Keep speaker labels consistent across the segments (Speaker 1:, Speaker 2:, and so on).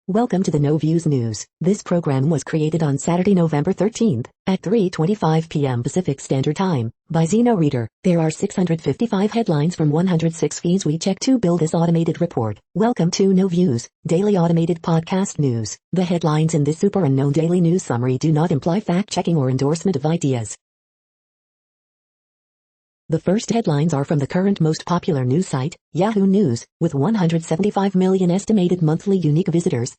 Speaker 1: Welcome to the No Views News. This program was created on Saturday, November 13th, at 3:25 p.m. Pacific Standard Time, by Zeno Reader. There are 655 headlines from 106 feeds we check to build this automated report. Welcome to No Views, daily automated podcast news. The headlines in this super unknown daily news summary do not imply fact-checking or endorsement of ideas. The first headlines are from the current most popular news site, Yahoo News, with 175 million estimated monthly unique visitors.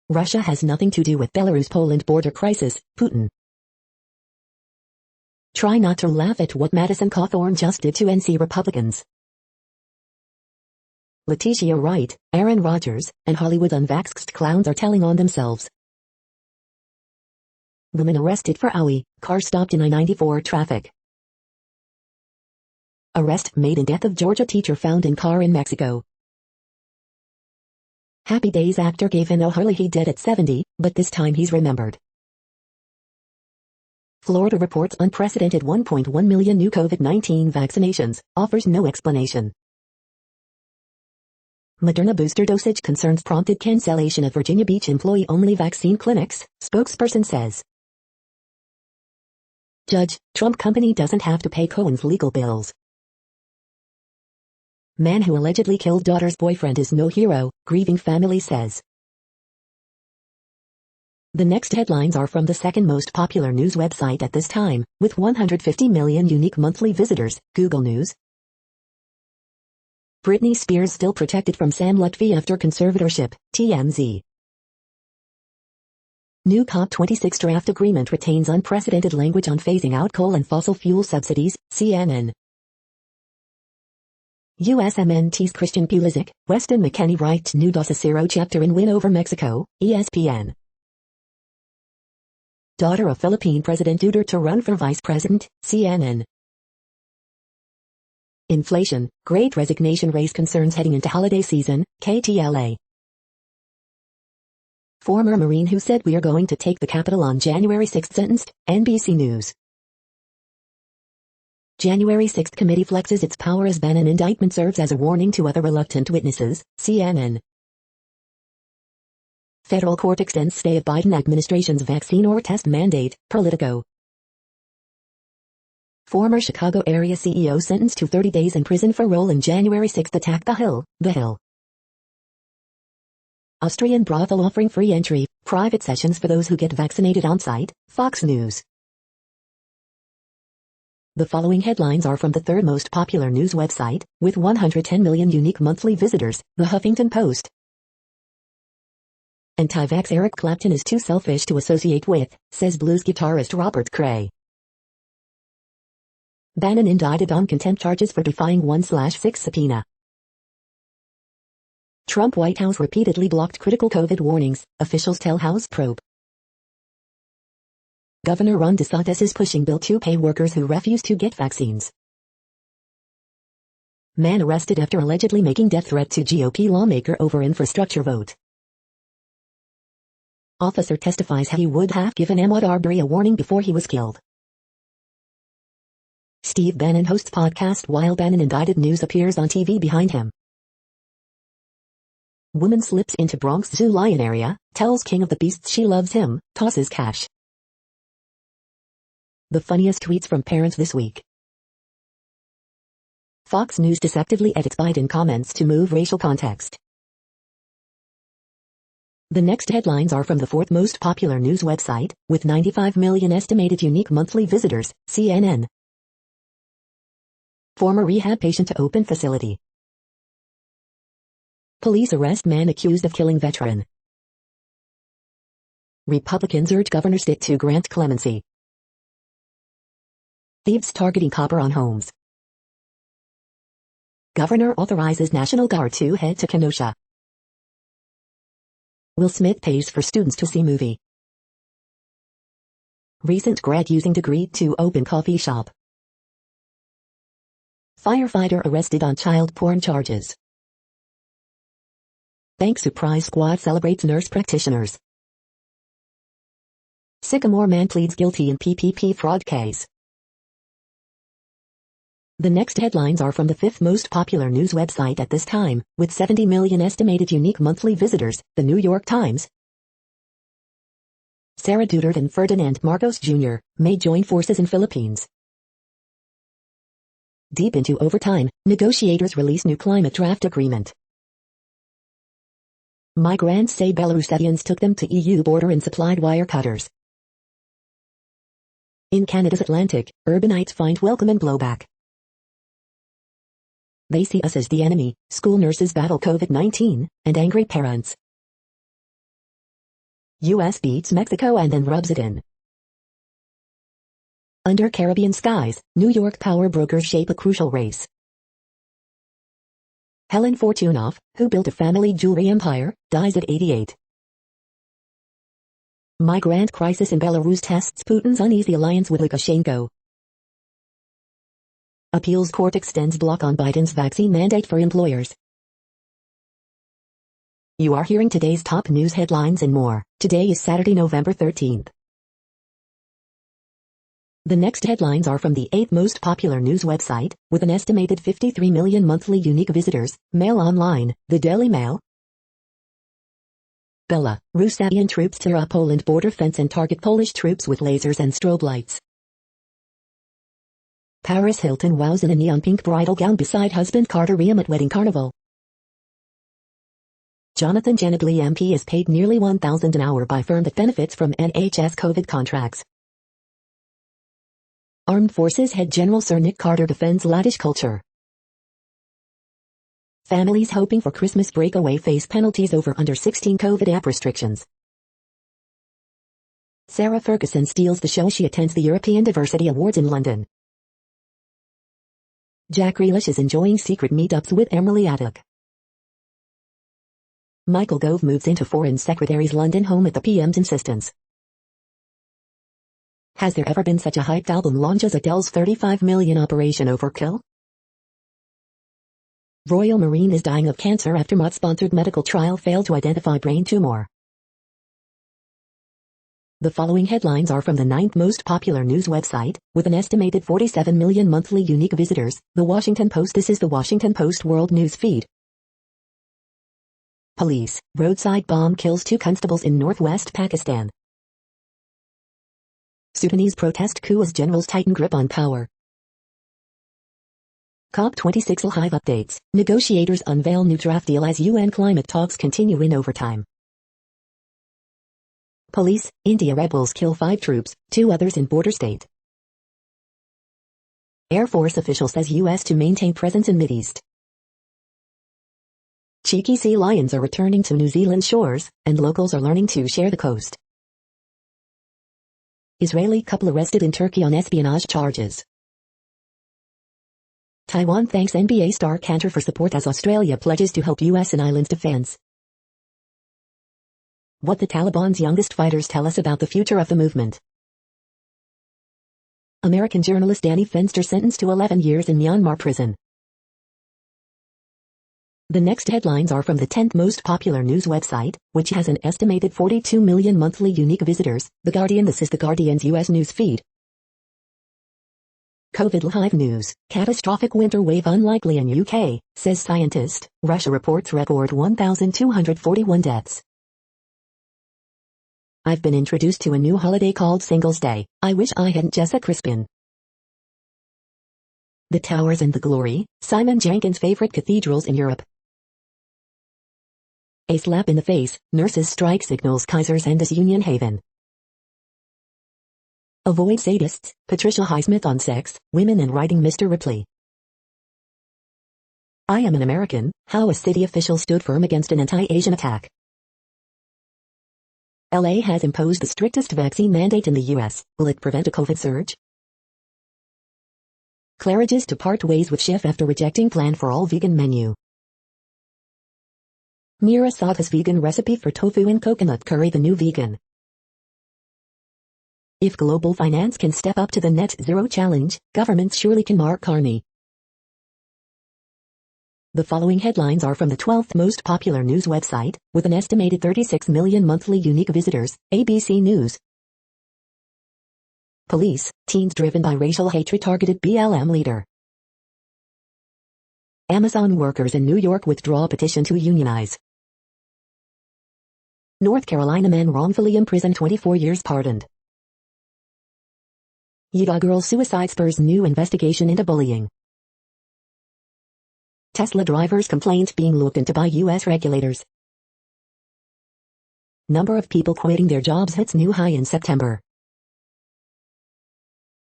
Speaker 1: Russia has nothing to do with Belarus-Poland border crisis, Putin. Try not to laugh at what Madison Cawthorn just did to NC Republicans. Letitia Wright, Aaron Rodgers, and Hollywood unvaxxed clowns are telling on themselves. Woman arrested for Aui, car stopped in I-94 traffic. Arrest made in death of Georgia teacher found in car in Mexico. Happy Days actor gave in O'Hurley he dead at 70, but this time he's remembered. Florida reports unprecedented 1.1 million new COVID-19 vaccinations, offers no explanation. Moderna booster dosage concerns prompted cancellation of Virginia Beach employee-only vaccine clinics, spokesperson says. Judge, Trump company doesn't have to pay Cohen's legal bills. Man who allegedly killed daughter's boyfriend is no hero, grieving family says. The next headlines are from the second most popular news website at this time, with 150 million unique monthly visitors, Google News. Britney Spears still protected from Sam Lutfi after conservatorship, TMZ. New COP26 draft agreement retains unprecedented language on phasing out coal and fossil fuel subsidies, CNN. USMNT's Christian Pulisic, Weston McKennie writes new DOS 0 chapter in win over Mexico, ESPN. Daughter of Philippine President Duterte to run for vice president, CNN. Inflation, Great Resignation raise concerns heading into holiday season, KTLA. Former Marine who said we are going to take the Capitol on January 6 sentenced, NBC News. January 6 committee flexes its power as Bannon indictment serves as a warning to other reluctant witnesses, CNN. Federal court extends stay of Biden administration's vaccine or test mandate, Politico. Former Chicago area CEO sentenced to 30 days in prison for role in January 6 attack, The Hill. Austrian brothel offering free entry, private sessions for those who get vaccinated on site, Fox News. The following headlines are from the third most popular news website, with 110 million unique monthly visitors, The Huffington Post. Anti-vax Eric Clapton is too selfish to associate with, says blues guitarist Robert Cray. Bannon indicted on contempt charges for defying 1/6 subpoena. Trump White House repeatedly blocked critical COVID warnings, officials tell House probe. Governor Ron DeSantis is pushing bill to pay workers who refuse to get vaccines. Man arrested after allegedly making death threat to GOP lawmaker over infrastructure vote. Officer testifies he would have given Ahmaud Arbery a warning before he was killed. Steve Bannon hosts podcast while Bannon indicted news appears on TV behind him. Woman slips into Bronx Zoo lion area, tells King of the Beasts she loves him, tosses cash. The funniest tweets from parents this week. Fox News deceptively edits Biden comments to move racial context. The next headlines are from the fourth most popular news website, with 95 million estimated unique monthly visitors, CNN. Former rehab patient to open facility. Police arrest man accused of killing veteran. Republicans urge Governor Stitt to grant clemency. Thieves targeting copper on homes. Governor authorizes National Guard to head to Kenosha. Will Smith pays for students to see movie. Recent grad using degree to open coffee shop. Firefighter arrested on child porn charges. Bank surprise squad celebrates nurse practitioners. Sycamore man pleads guilty in PPP fraud case. The next headlines are from the fifth most popular news website at this time, with 70 million estimated unique monthly visitors, the New York Times. Sarah Duterte and Ferdinand Marcos Jr. may join forces in Philippines. Deep into overtime, negotiators release new climate draft agreement. Migrants say Belarusians took them to EU border and supplied wire cutters. In Canada's Atlantic, urbanites find welcome and blowback. They see us as the enemy, school nurses battle COVID-19, and angry parents. US beats Mexico and then rubs it in. Under Caribbean skies, New York power brokers shape a crucial race. Helen Fortunoff, who built a family jewelry empire, dies at 88. Migrant crisis in Belarus tests Putin's uneasy alliance with Lukashenko. Appeals court extends block on Biden's vaccine mandate for employers. You are hearing today's top news headlines and more. Today is Saturday, November 13th. The next headlines are from the 8th most popular news website, with an estimated 53 million monthly unique visitors, Mail Online, the Daily Mail. Belarusian troops tear up Poland border fence and target Polish troops with lasers and strobe lights. Paris Hilton wows in a neon pink bridal gown beside husband Carter Ream at wedding carnival. Jonathan Genagli MP is paid nearly $1,000 an hour by firm that benefits from NHS COVID contracts. Armed Forces head General Sir Nick Carter defends laddish culture. Families hoping for Christmas breakaway face penalties over under 16 COVID app restrictions. Sarah Ferguson steals the show. She attends the European Diversity Awards in London. Jack Grealish is enjoying secret meetups with Emily Attock. Michael Gove moves into Foreign Secretary's London home at the PM's insistence. Has there ever been such a hyped album launch as Adele's 35 million Operation Overkill? Royal Marine is dying of cancer after Mott-sponsored medical trial failed to identify brain tumor. The following headlines are from the 9th most popular news website, with an estimated 47 million monthly unique visitors, The Washington Post. This is the Washington Post World News Feed. Police, roadside bomb kills 2 constables in northwest Pakistan. Sudanese protest coup as generals tighten grip on power. COP26 live updates, negotiators unveil new draft deal as UN climate talks continue in overtime. Police, India rebels kill 5 troops, 2 others in border state. Air Force official says US to maintain presence in Mideast. Cheeky sea lions are returning to New Zealand shores, and locals are learning to share the coast. Israeli couple arrested in Turkey on espionage charges. Taiwan thanks NBA star Cantor for support as Australia pledges to help US in island defense. What the Taliban's youngest fighters tell us about the future of the movement. American journalist Danny Fenster sentenced to 11 years in Myanmar prison. The next headlines are from the 10th most popular news website, which has an estimated 42 million monthly unique visitors, The Guardian. This is The Guardian's US news feed. COVID live news, catastrophic winter wave unlikely in UK, says scientist. Russia reports record 1,241 deaths. I've been introduced to a new holiday called Singles Day. I wish I hadn't. Jessica Crispin. The Towers and the Glory, Simon Jenkins' favorite cathedrals in Europe. A slap in the face, nurses strike signals Kaiser's as Union Haven. Avoid sadists, Patricia Highsmith on sex, women and writing. Mr. Ripley. I am an American, how a city official stood firm against an anti-Asian attack. LA has imposed the strictest vaccine mandate in the US. Will it prevent a COVID surge? Claridge's to part ways with chef after rejecting plan for all vegan menu. Mira Saga's vegan recipe for tofu and coconut curry. The new vegan. If global finance can step up to the net zero challenge, governments surely can. Mark Carney. The following headlines are from the 12th most popular news website, with an estimated 36 million monthly unique visitors, ABC News. Police, teens driven by racial hatred targeted BLM leader. Amazon workers in New York withdraw petition to unionize. North Carolina man wrongfully imprisoned 24 years pardoned. Utah girl suicide spurs new investigation into bullying. Tesla drivers' complaint being looked into by U.S. regulators. Number of people quitting their jobs hits new high in September.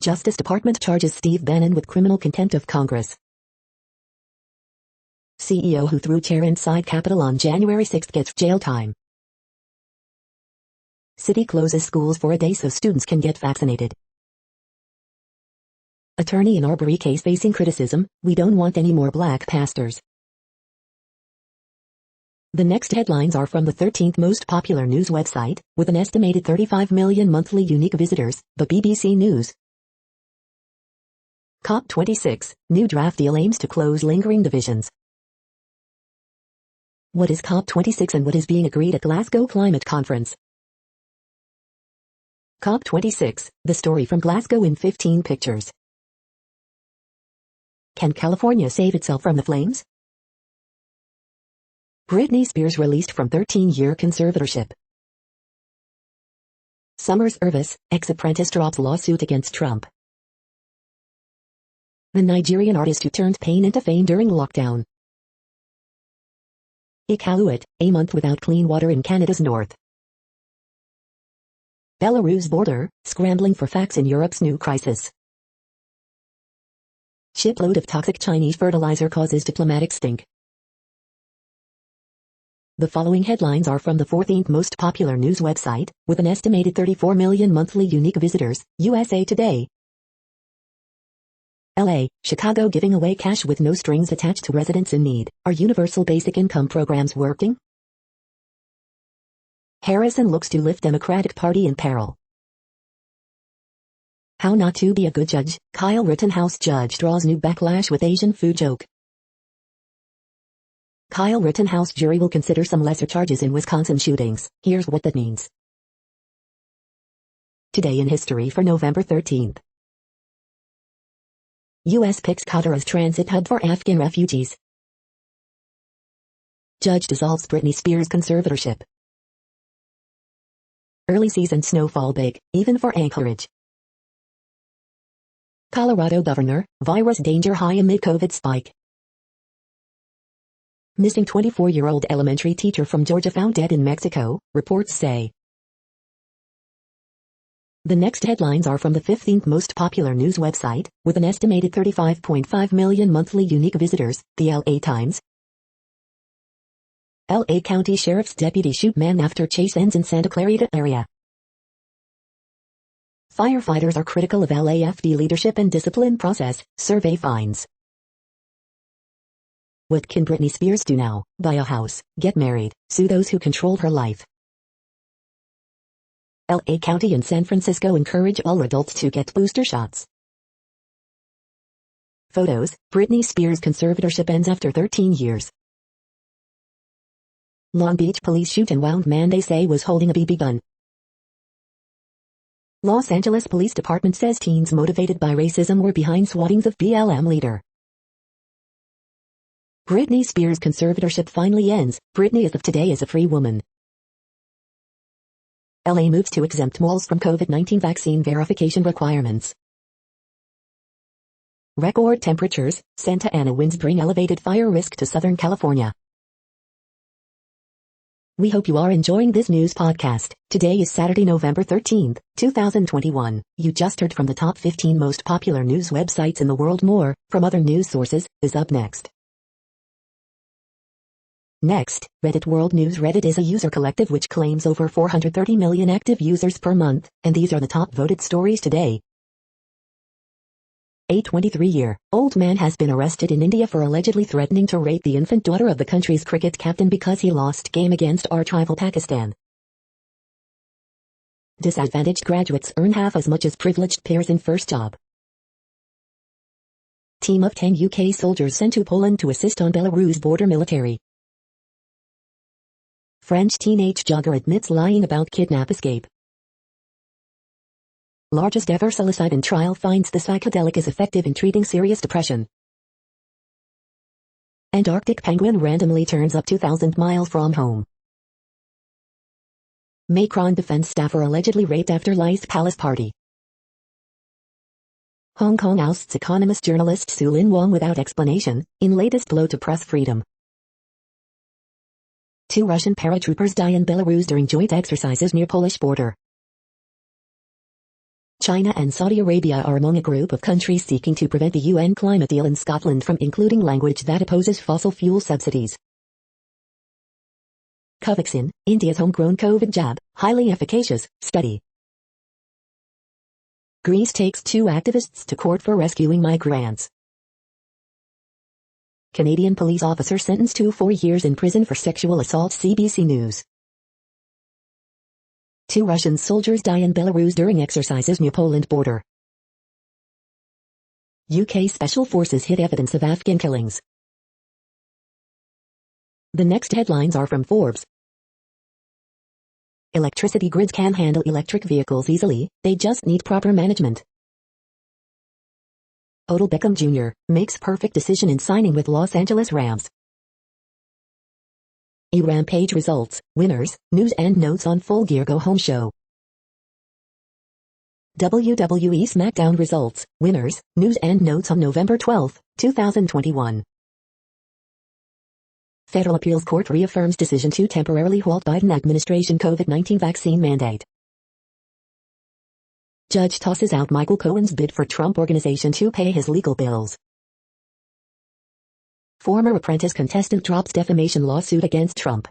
Speaker 1: Justice Department charges Steve Bannon with criminal contempt of Congress. CEO who threw chair inside Capitol on January 6 gets jail time. City closes schools for a day so students can get vaccinated. Attorney in Arbery case facing criticism, we don't want any more black pastors. The next headlines are from the 13th most popular news website, with an estimated 35 million monthly unique visitors, the BBC News. COP26, new draft deal aims to close lingering divisions. What is COP26 and what is being agreed at Glasgow Climate Conference? COP26, the story from Glasgow in 15 pictures. Can California save itself from the flames? Britney Spears released from 13-year conservatorship. Summers Irvis, ex-apprentice drops lawsuit against Trump. The Nigerian artist who turned pain into fame during lockdown. Iqaluit, a month without clean water in Canada's north. Belarus border, scrambling for facts in Europe's new crisis. Shipload of toxic Chinese fertilizer causes diplomatic stink. The following headlines are from the 14th most popular news website, with an estimated 34 million monthly unique visitors, USA Today. LA, Chicago giving away cash with no strings attached to residents in need. Are universal basic income programs working? Harrison looks to lift Democratic Party in peril. How not to be a good judge, Kyle Rittenhouse judge draws new backlash with Asian food joke. Kyle Rittenhouse jury will consider some lesser charges in Wisconsin shootings. Here's what that means. Today in history for November 13th. U.S. picks Qatar as transit hub for Afghan refugees. Judge dissolves Britney Spears' conservatorship. Early season snowfall big, even for Anchorage. Colorado governor, virus danger high amid COVID spike. Missing 24-year-old elementary teacher from Georgia found dead in Mexico, reports say. The next headlines are from the 15th most popular news website, with an estimated 35.5 million monthly unique visitors, the LA Times. LA County Sheriff's deputy shoot man after chase ends in Santa Clarita area. Firefighters are critical of LAFD leadership and discipline process, survey finds. What can Britney Spears do now? Buy a house, get married, sue those who control her life. LA County and San Francisco encourage all adults to get booster shots. Photos, Britney Spears' conservatorship ends after 13 years. Long Beach police shoot and wound man they say was holding a BB gun. Los Angeles Police Department says teens motivated by racism were behind swattings of BLM leader. Britney Spears' conservatorship finally ends. Britney as of today is a free woman. LA moves to exempt malls from COVID-19 vaccine verification requirements. Record temperatures, Santa Ana winds bring elevated fire risk to Southern California. We hope you are enjoying this news podcast. Today is Saturday, November 13th, 2021. You just heard from the top 15 most popular news websites in the world. More, from other news sources, is up next. Next, Reddit World News. Reddit is a user collective which claims over 430 million active users per month, and these are the top voted stories today. A 23-year-old man has been arrested in India for allegedly threatening to rape the infant daughter of the country's cricket captain because he lost game against arch-rival Pakistan. Disadvantaged graduates earn half as much as privileged peers in first job. Team of 10 UK soldiers sent to Poland to assist on Belarus border. Military. French teenage jogger admits lying about kidnap escape. Largest ever psilocybin trial finds the psychedelic is effective in treating serious depression. Antarctic penguin randomly turns up 2,000 miles from home. Macron defense staffer allegedly raped after Lice Palace party. Hong Kong ousts economist journalist Su Lin Wong without explanation, in latest blow to press freedom. 2 Russian paratroopers die in Belarus during joint exercises near Polish border. China and Saudi Arabia are among a group of countries seeking to prevent the UN climate deal in Scotland from including language that opposes fossil fuel subsidies. Covaxin, India's homegrown COVID jab, highly efficacious, study. Greece takes 2 activists to court for rescuing migrants. Canadian police officer sentenced to 4 years in prison for sexual assault. CBC News. 2 Russian soldiers die in Belarus during exercises near Poland border. UK Special Forces hit evidence of Afghan killings. The next headlines are from Forbes. Electricity grids can handle electric vehicles easily, they just need proper management. Odell Beckham Jr. makes perfect decision in signing with Los Angeles Rams. A Rampage results, winners, news and notes on Full Gear Go Home show. WWE SmackDown results, winners, news and notes on November 12, 2021. Federal Appeals Court reaffirms decision to temporarily halt Biden administration COVID-19 vaccine mandate. Judge tosses out Michael Cohen's bid for Trump Organization to pay his legal bills. Former Apprentice contestant drops defamation lawsuit against Trump.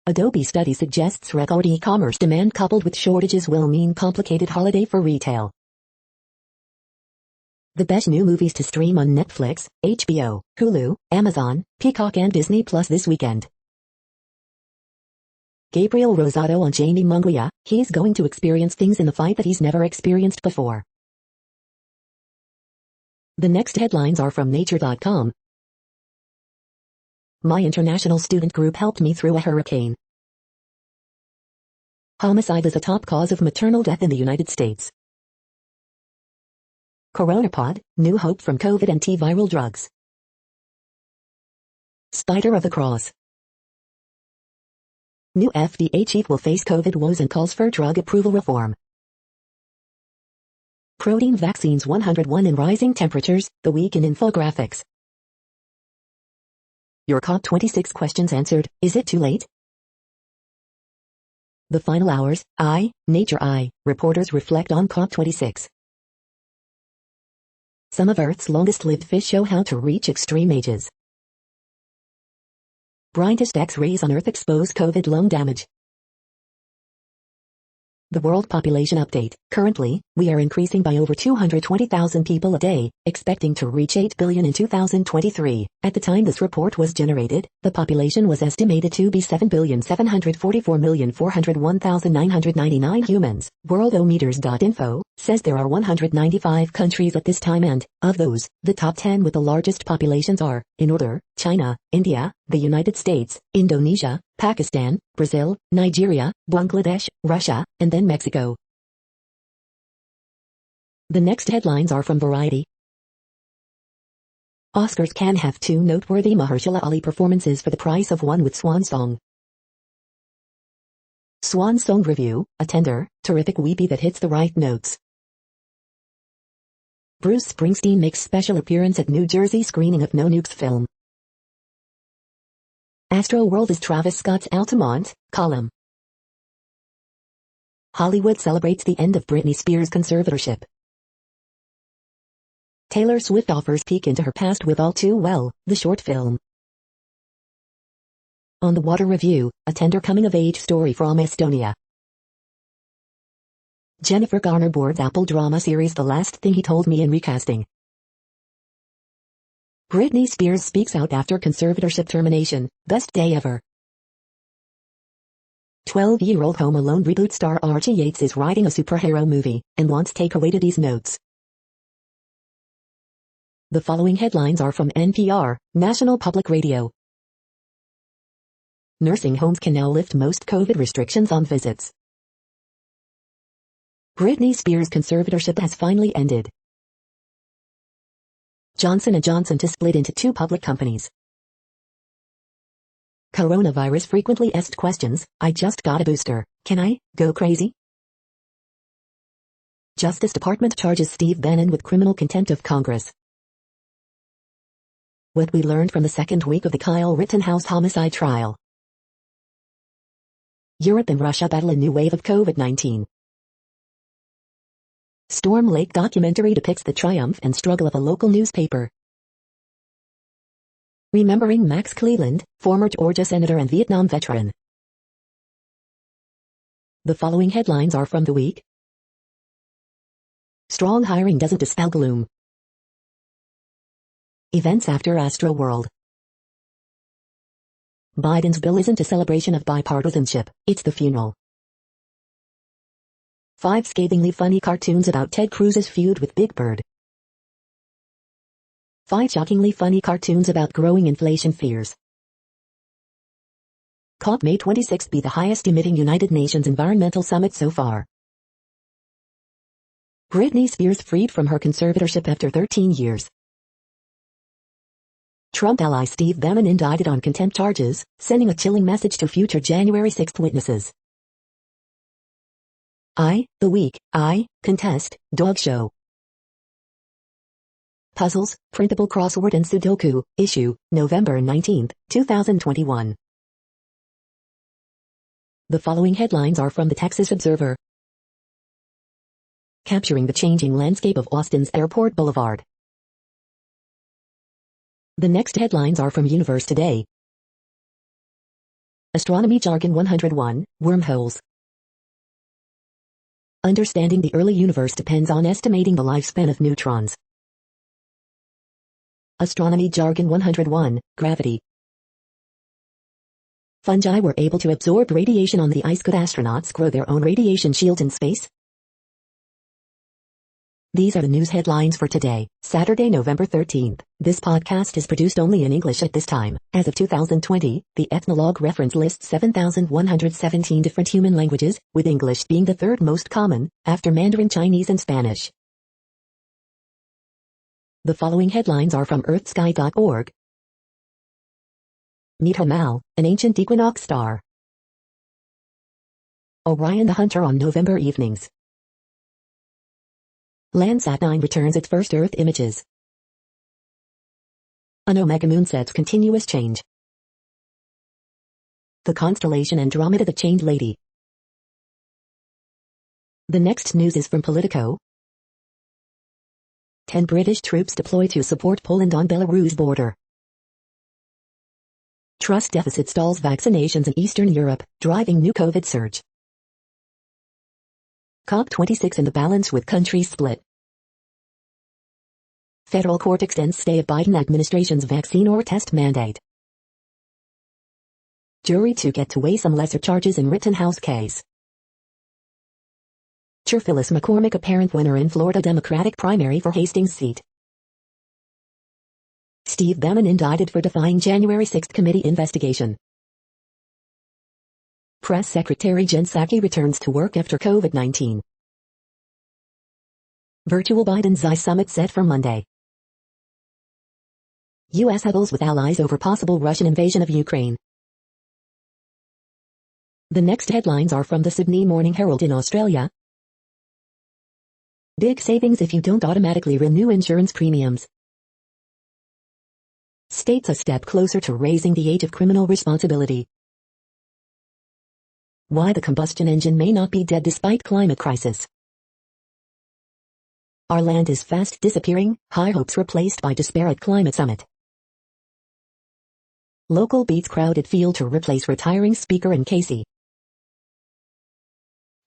Speaker 1: Adobe study suggests record e-commerce demand coupled with shortages will mean complicated holiday for retail. The best new movies to stream on Netflix, HBO, Hulu, Amazon, Peacock and Disney Plus this weekend. Gabriel Rosado on Jamie Munguia, he's going to experience things in the fight that he's never experienced before. The next headlines are from Nature.com. My international student group helped me through a hurricane. Homicide is a top cause of maternal death in the United States. Coronapod, new hope from COVID antiviral drugs. Spider of the Cross. New FDA chief will face COVID woes and calls for drug approval reform. Protein vaccines 101 in rising temperatures, the week in infographics. Your COP26 questions answered, is it too late? The final hours, Nature reporters reflect on COP26. Some of Earth's longest-lived fish show how to reach extreme ages. Brightest X-rays on Earth expose COVID lung damage. The world population update. Currently, we are increasing by over 220,000 people a day, expecting to reach 8 billion in 2023. At the time this report was generated, the population was estimated to be 7,744,401,999 humans. Worldometers.info says there are 195 countries at this time and, of those, the top 10 with the largest populations are, in order, China, India, the United States, Indonesia, Pakistan, Brazil, Nigeria, Bangladesh, Russia, and then Mexico. The next headlines are from Variety. Oscars can have 2 noteworthy Mahershala Ali performances for the price of 1 with Swan Song. Swan Song review, a tender, terrific weepy that hits the right notes. Bruce Springsteen makes special appearance at New Jersey screening of No Nukes film. Astro World is Travis Scott's Altamont column. Hollywood celebrates the end of Britney Spears' conservatorship. Taylor Swift offers peek into her past with All Too Well, the short film. On the Water review, a tender coming-of-age story from Estonia. Jennifer Garner boards Apple drama series The Last Thing He Told Me in recasting. Britney Spears speaks out after conservatorship termination, best day ever. 12-year-old Home Alone reboot star Archie Yates is writing a superhero movie, and wants takeaway to these notes. The following headlines are from NPR, National Public Radio. Nursing homes can now lift most COVID restrictions on visits. Britney Spears' conservatorship has finally ended. Johnson & Johnson to split into two public companies. Coronavirus frequently asked questions. I just got a booster. Can I go crazy? Justice Department charges Steve Bannon with criminal contempt of Congress. What we learned from the second week of the Kyle Rittenhouse homicide trial. Europe and Russia battle a new wave of COVID-19. Storm Lake documentary depicts the triumph and struggle of a local newspaper. Remembering Max Cleland, former Georgia senator and Vietnam veteran. The following headlines are from the week. Strong hiring doesn't dispel gloom. Events after Astroworld. Biden's bill isn't a celebration of bipartisanship, it's the funeral. 5 scathingly funny cartoons about Ted Cruz's feud with Big Bird. 5 shockingly funny cartoons about growing inflation fears. COP May 26 be the highest emitting United Nations environmental summit so far. Britney Spears freed from her conservatorship after 13 years. Trump ally Steve Bannon indicted on contempt charges, sending a chilling message to future January 6 witnesses. The Week, Contest, Dog Show. Puzzles, Printable Crossword and Sudoku, issue, November 19, 2021. The following headlines are from the Texas Observer. Capturing the changing landscape of Austin's Airport Boulevard. The next headlines are from Universe Today. Astronomy Jargon 101, Wormholes. Understanding the early universe depends on estimating the lifespan of neutrons. Astronomy Jargon 101, Gravity. Fungi were able to absorb radiation on the ice. Could astronauts grow their own radiation shields in space? These are the news headlines for today, Saturday, November 13th. This podcast is produced only in English at this time. As of 2020, the Ethnologue reference lists 7,117 different human languages, with English being the third most common, after Mandarin Chinese and Spanish. The following headlines are from earthsky.org. Meet Hamal, an ancient equinox star. Orion the Hunter on November evenings. Landsat 9 returns its first Earth images. An Omega moon sets continuous change. The constellation Andromeda, the Chained Lady. The next news is from Politico. 10 British troops deploy to support Poland on Belarus border. Trust deficit stalls vaccinations in Eastern Europe, driving new COVID surge. COP26 in the balance with countries split. Federal court extends stay of Biden administration's vaccine or test mandate. Jury to get to weigh some lesser charges in Rittenhouse case. Phyllis McCormick apparent winner in Florida Democratic primary for Hastings seat. Steve Bannon indicted for defying January 6 committee investigation. Press Secretary Jen Psaki returns to work after COVID-19. Virtual Biden-Xi summit set for Monday. U.S. huddles with allies over possible Russian invasion of Ukraine. The next headlines are from the Sydney Morning Herald in Australia. Big savings if you don't automatically renew insurance premiums. States a step closer to raising the age of criminal responsibility. Why the combustion engine may not be dead despite climate crisis. Our land is fast disappearing, high hopes replaced by despair at climate summit. Local beats crowded field to replace retiring speaker in Casey.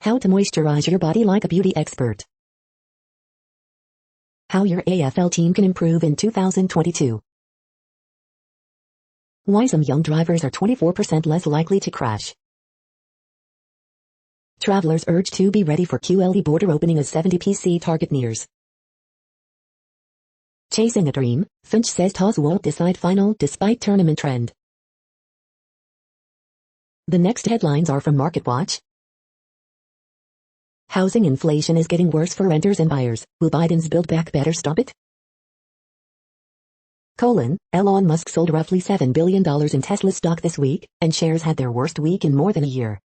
Speaker 1: How to moisturize your body like a beauty expert. How your AFL team can improve in 2022. Why some young drivers are 24% less likely to crash. Travelers urged to be ready for QLE border opening as 70 PC target nears. Chasing a dream, Finch says toss won't decide final despite tournament trend. The next headlines are from MarketWatch. Housing inflation is getting worse for renters and buyers. Will Biden's Build Back Better stop it? Elon Musk sold roughly $7 billion in Tesla stock this week, and shares had their worst week in more than a year.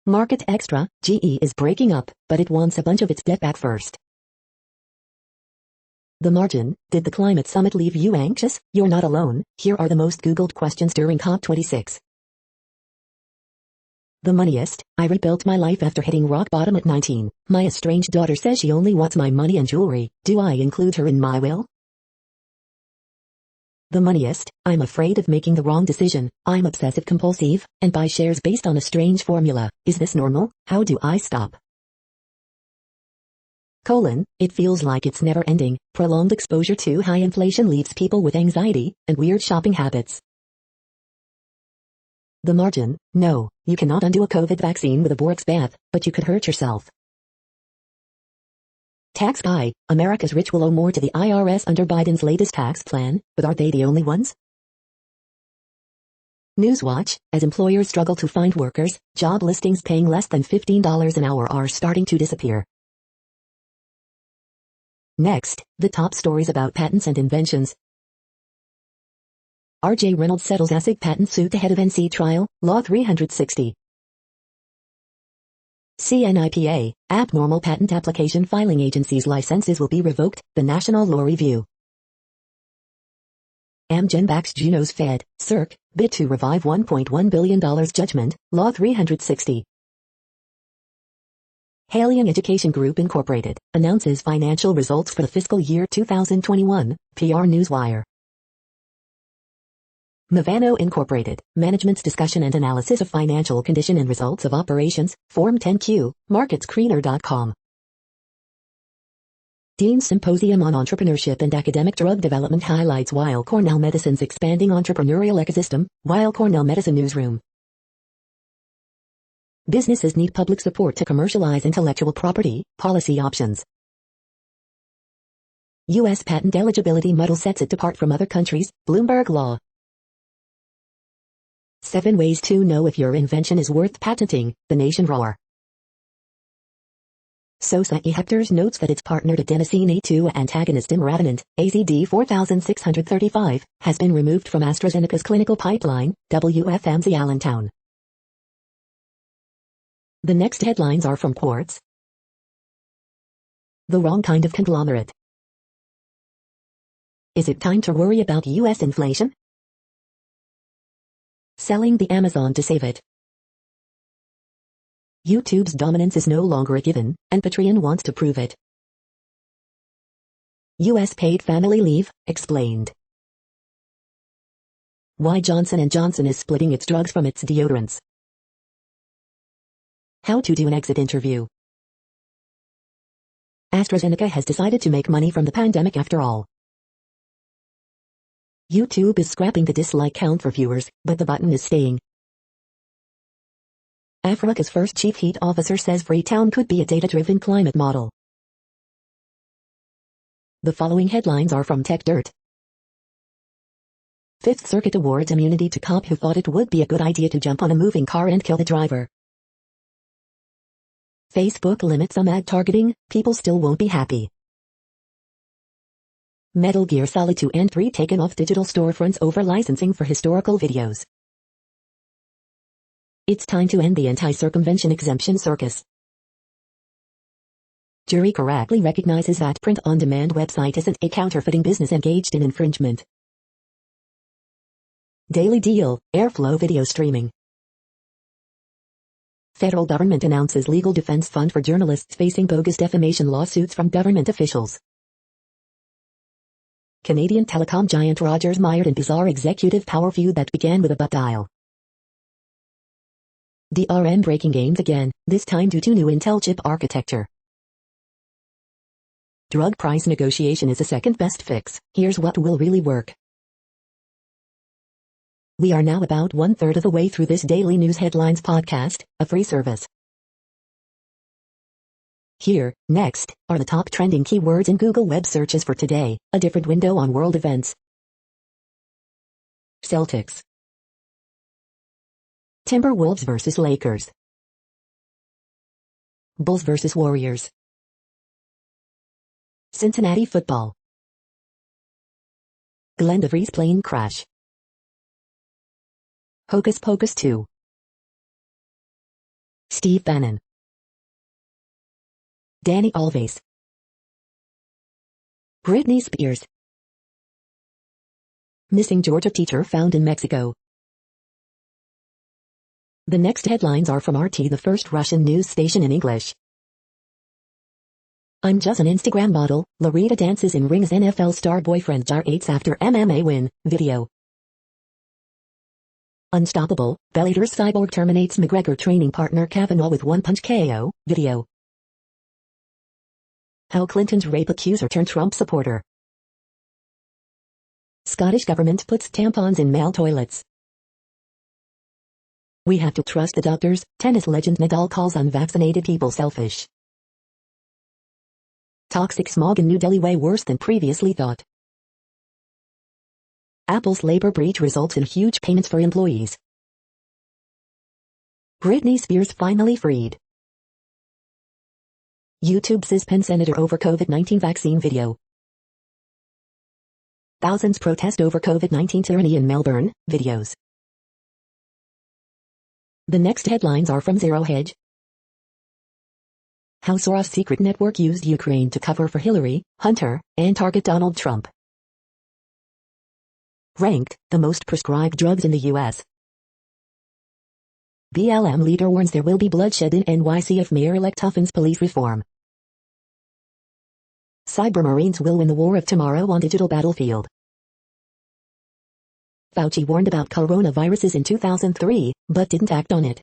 Speaker 1: Market Extra, GE is breaking up, but it wants a bunch of its debt back first. The Margin, did the climate summit leave you anxious? You're not alone. Here are the most Googled questions during COP26. The Moneyest, I rebuilt my life after hitting rock bottom at 19. My estranged daughter says she only wants my money and jewelry. Do I include her in my will? The Moneyest, I'm afraid of making the wrong decision. I'm obsessive compulsive, and buy shares based on a strange formula. Is this normal? How do I stop? It feels like it's never ending. Prolonged exposure to high inflation leaves people with anxiety and weird shopping habits. The Margin, no, you cannot undo a COVID vaccine with a Borax bath, but you could hurt yourself. Tax Guy, America's rich will owe more to the IRS under Biden's latest tax plan, but are they the only ones? Newswatch, as employers struggle to find workers, job listings paying less than $15 an hour are starting to disappear. Next, the top stories about patents and inventions. R.J. Reynolds settles ASIC patent suit ahead of NC trial, Law 360. CNIPA, abnormal patent application filing agencies' licenses will be revoked, the National Law Review. Amgen backs Juno's Fed, Cirque, bid to revive $1.1 billion judgment, Law 360. Halion Education Group Incorporated, announces financial results for the fiscal year 2021, PR Newswire. Movano Incorporated, management's discussion and analysis of financial condition and results of operations, Form 10-Q, MarketScreener.com. Dean's Symposium on Entrepreneurship and Academic Drug Development highlights Weill Cornell Medicine's expanding entrepreneurial ecosystem, Weill Cornell Medicine Newsroom. Businesses need public support to commercialize intellectual property, policy options. U.S. patent eligibility model sets it apart from other countries, Bloomberg Law. 7 ways to know if your invention is worth patenting, The Nation Roar. Sosei notes that its partnered adenosine A2 antagonist imaradenant, AZD 4635, has been removed from AstraZeneca's clinical pipeline, WFMZ Allentown. The next headlines are from Quartz. The wrong kind of conglomerate. Is it time to worry about U.S. inflation? Selling the Amazon to save it. YouTube's dominance is no longer a given, and Patreon wants to prove it. U.S. paid family leave, explained. Why Johnson & Johnson is splitting its drugs from its deodorants. How to do an exit interview. AstraZeneca has decided to make money from the pandemic after all. YouTube is scrapping the dislike count for viewers, but the button is staying. Africa's first chief heat officer says Freetown could be a data-driven climate model. The following headlines are from Tech Dirt. Fifth Circuit awards immunity to cop who thought it would be a good idea to jump on a moving car and kill the driver. Facebook limits some ad targeting, people still won't be happy. Metal Gear Solid 2 and 3 taken off digital storefronts over licensing for historical videos. It's time to end the anti-circumvention exemption circus. Jury correctly recognizes that print-on-demand website isn't a counterfeiting business engaged in infringement. Daily Deal, Airflow video streaming. Federal government announces legal defense fund for journalists facing bogus defamation lawsuits from government officials. Canadian telecom giant Rogers mired in bizarre executive power feud that began with a butt dial. DRM breaking games again, this time due to new Intel chip architecture. Drug price negotiation is the second best fix. Here's what will really work. We are now about 1/3 of the way through this daily news headlines podcast, a free service. Here, next, are the top trending keywords in Google web searches for today, a different window on world events. Celtics. Timberwolves vs. Lakers. Bulls vs. Warriors. Cincinnati football. Glenn DeVries plane crash. Hocus Pocus 2. Steve Bannon. Danny Alves. Britney Spears. Missing Georgia teacher found in Mexico. The next headlines are from RT, the first Russian news station in English. I'm just an Instagram model. Larita dances in rings. NFL star boyfriend gyrates after MMA win. Video. Unstoppable. Bellator's Cyborg terminates McGregor training partner Kavanaugh with one-punch KO. Video. How Clinton's rape accuser turned Trump supporter. Scottish government puts tampons in male toilets. We have to trust the doctors. Tennis legend Nadal calls unvaccinated people selfish. Toxic smog in New Delhi way worse than previously thought. Apple's labor breach results in huge payments for employees. Britney Spears finally freed. YouTube suspends senator over COVID-19 vaccine video. Thousands protest over COVID-19 tyranny in Melbourne. Videos. The next headlines are from Zero Hedge. How Soros' secret network used Ukraine to cover for Hillary, Hunter, and target Donald Trump. Ranked the most prescribed drugs in the U.S. BLM leader warns there will be bloodshed in NYC if mayor-elect toughens police reform. Cybermarines will win the war of tomorrow on digital battlefield. Fauci warned about coronaviruses in 2003, but didn't act on it.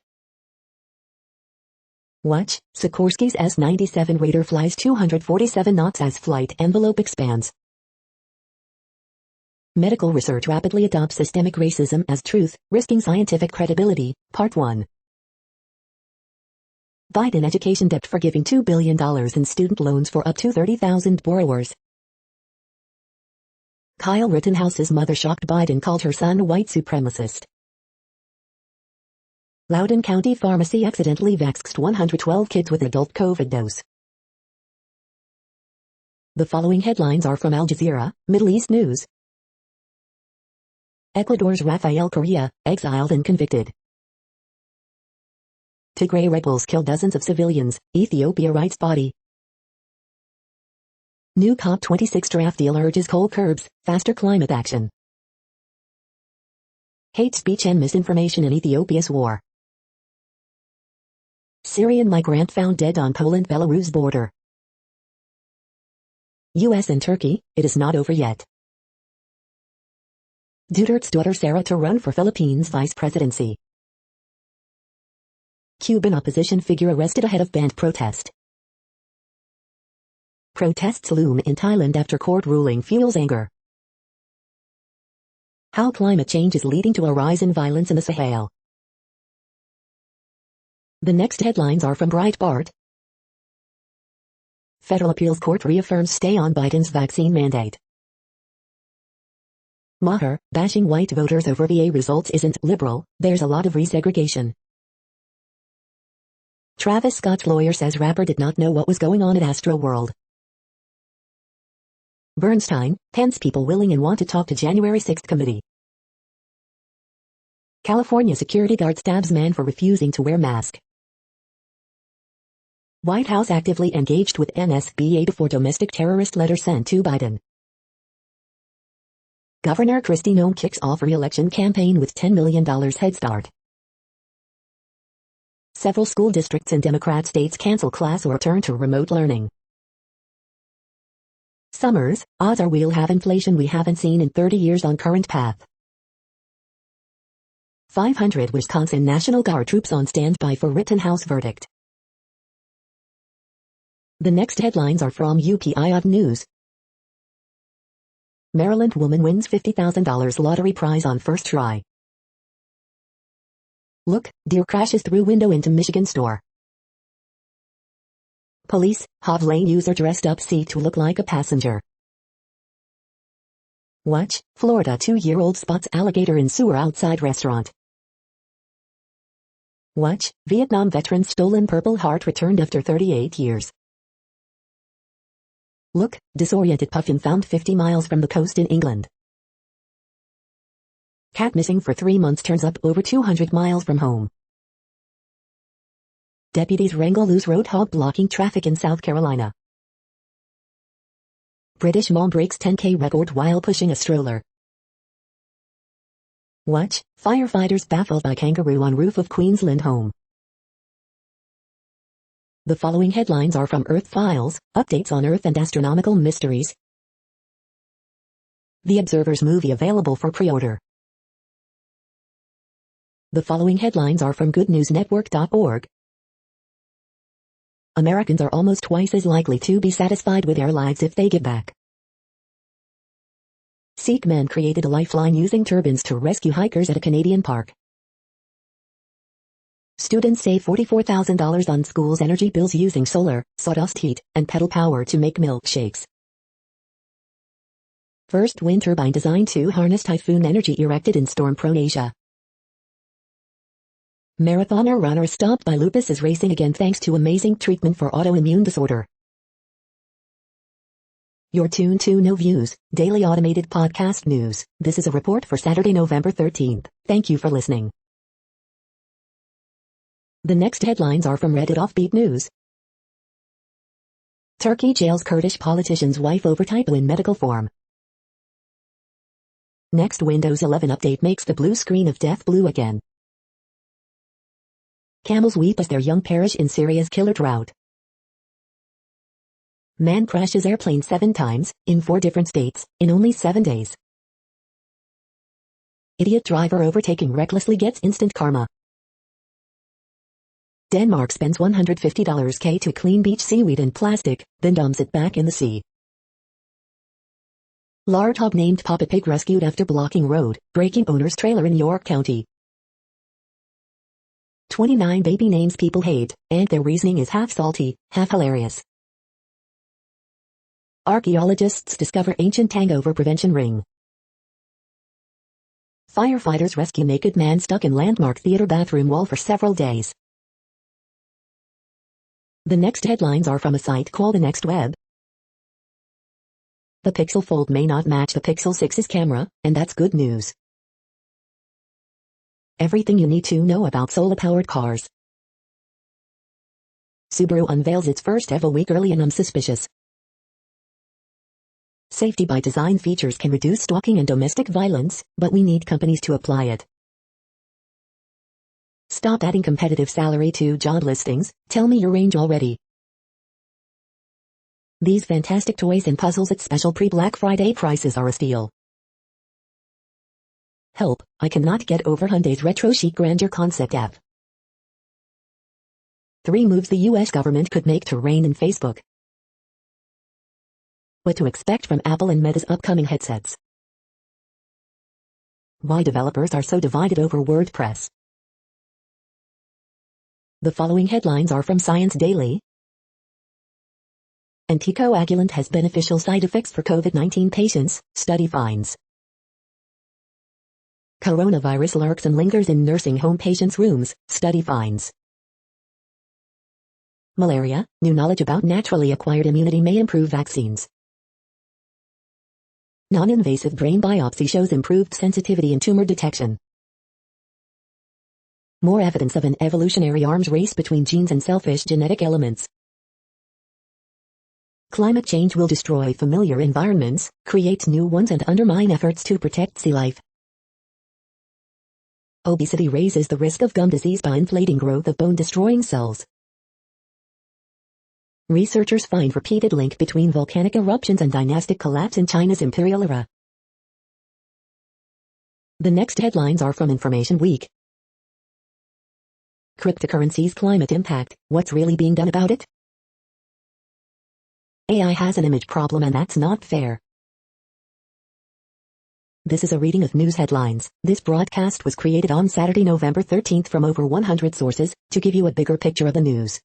Speaker 1: Watch, Sikorsky's S-97 Raider flies 247 knots as flight envelope expands. Medical research rapidly adopts systemic racism as truth, risking scientific credibility. Part 1. Biden education debt forgiving $2 billion in student loans for up to 30,000 borrowers. Kyle Rittenhouse's mother shocked Biden called her son a white supremacist. Loudoun County Pharmacy accidentally vaxxed 112 kids with adult COVID dose. The following headlines are from Al Jazeera, Middle East News. Ecuador's Rafael Correa, exiled and convicted. Tigray rebels kill dozens of civilians, Ethiopia writes body. New COP26 draft deal urges coal curbs, faster climate action. Hate speech and misinformation in Ethiopia's war. Syrian migrant found dead on Poland-Belarus border. U.S. and Turkey, it is not over yet. Duterte's daughter Sarah to run for Philippines vice presidency. Cuban opposition figure arrested ahead of banned protest. Protests loom in Thailand after court ruling fuels anger. How climate change is leading to a rise in violence in the Sahel. The next headlines are from Breitbart. Federal Appeals Court reaffirms stay on Biden's vaccine mandate. Maher, bashing white voters over VA results isn't liberal, there's a lot of resegregation. Travis Scott's lawyer says rapper did not know what was going on at Astroworld. Bernstein, Pence people willing and want to talk to January 6th committee. California security guard stabs man for refusing to wear mask. White House actively engaged with NSBA for domestic terrorist letter sent to Biden. Governor Kristi Noem kicks off re-election campaign with $10 million head start. Several school districts in Democrat states cancel class or turn to remote learning. Summers, odds are we'll have inflation we haven't seen in 30 years on current path. 500 Wisconsin National Guard troops on standby for Rittenhouse verdict. The next headlines are from UPI News. Maryland woman wins $50,000 lottery prize on first try. Look, deer crashes through window into Michigan store. Police, Hov Lane user dressed up to look like a passenger. Watch, Florida 2-year-old spots alligator in sewer outside restaurant. Watch, Vietnam veteran stolen Purple Heart returned after 38 years. Look, disoriented puffin found 50 miles from the coast in England. Cat missing for 3 months turns up over 200 miles from home. Deputies wrangle loose roadhog blocking traffic in South Carolina. British mom breaks 10K record while pushing a stroller. Watch, firefighters baffled by kangaroo on roof of Queensland home. The following headlines are from Earth Files, updates on Earth and astronomical mysteries. The Observer's movie available for pre-order. The following headlines are from goodnewsnetwork.org. Americans are almost twice as likely to be satisfied with their lives if they give back. Sikh men created a lifeline using turbans to rescue hikers at a Canadian park. Students save $44,000 on school's energy bills using solar, sawdust heat, and pedal power to make milkshakes. First wind turbine designed to harness typhoon energy erected in storm-prone Asia. Marathoner runner stopped by lupus is racing again thanks to amazing treatment for autoimmune disorder. You're tuned to No Views, daily automated podcast news. This is a report for Saturday, November 13th. Thank you for listening. The next headlines are from Reddit Offbeat News. Turkey jails Kurdish politician's wife over typo in medical form. Next Windows 11 update makes the blue screen of death blue again. Camels weep as their young perish in Syria's killer drought. Man crashes airplane 7 times, in 4 different states, in only 7 days. Idiot driver overtaking recklessly gets instant karma. Denmark spends $150K to clean beach seaweed and plastic, then dumps it back in the sea. Large hog named Papa Pig rescued after blocking road, breaking owner's trailer in York County. 29 baby names people hate, and their reasoning is half salty, half hilarious. Archaeologists discover ancient hangover prevention ring. Firefighters rescue naked man stuck in landmark theater bathroom wall for several days. The next headlines are from a site called The Next Web. The Pixel Fold may not match the Pixel 6's camera, and that's good news. Everything you need to know about solar-powered cars. Subaru unveils its first EVO week early and I'm suspicious. Safety by design features can reduce stalking and domestic violence, but we need companies to apply it. Stop adding competitive salary to job listings, tell me your range already. These fantastic toys and puzzles at special pre-Black Friday prices are a steal. Help, I cannot get over Hyundai's retro chic grandeur concept app. 3 moves the US government could make to rein in Facebook. What to expect from Apple and Meta's upcoming headsets. Why developers are so divided over WordPress. The following headlines are from Science Daily. Anticoagulant has beneficial side effects for COVID-19 patients, study finds. Coronavirus lurks and lingers in nursing home patients' rooms, study finds. Malaria, new knowledge about naturally acquired immunity may improve vaccines. Non-invasive brain biopsy shows improved sensitivity in tumor detection. More evidence of an evolutionary arms race between genes and selfish genetic elements. Climate change will destroy familiar environments, create new ones and undermine efforts to protect sea life. Obesity raises the risk of gum disease by inflating growth of bone-destroying cells. Researchers find repeated link between volcanic eruptions and dynastic collapse in China's imperial era. The next headlines are from Information Week. Cryptocurrency's climate impact, what's really being done about it? AI has an image problem and that's not fair. This is a reading of news headlines. This broadcast was created on Saturday, November 13th from over 100 sources, to give you a bigger picture of the news.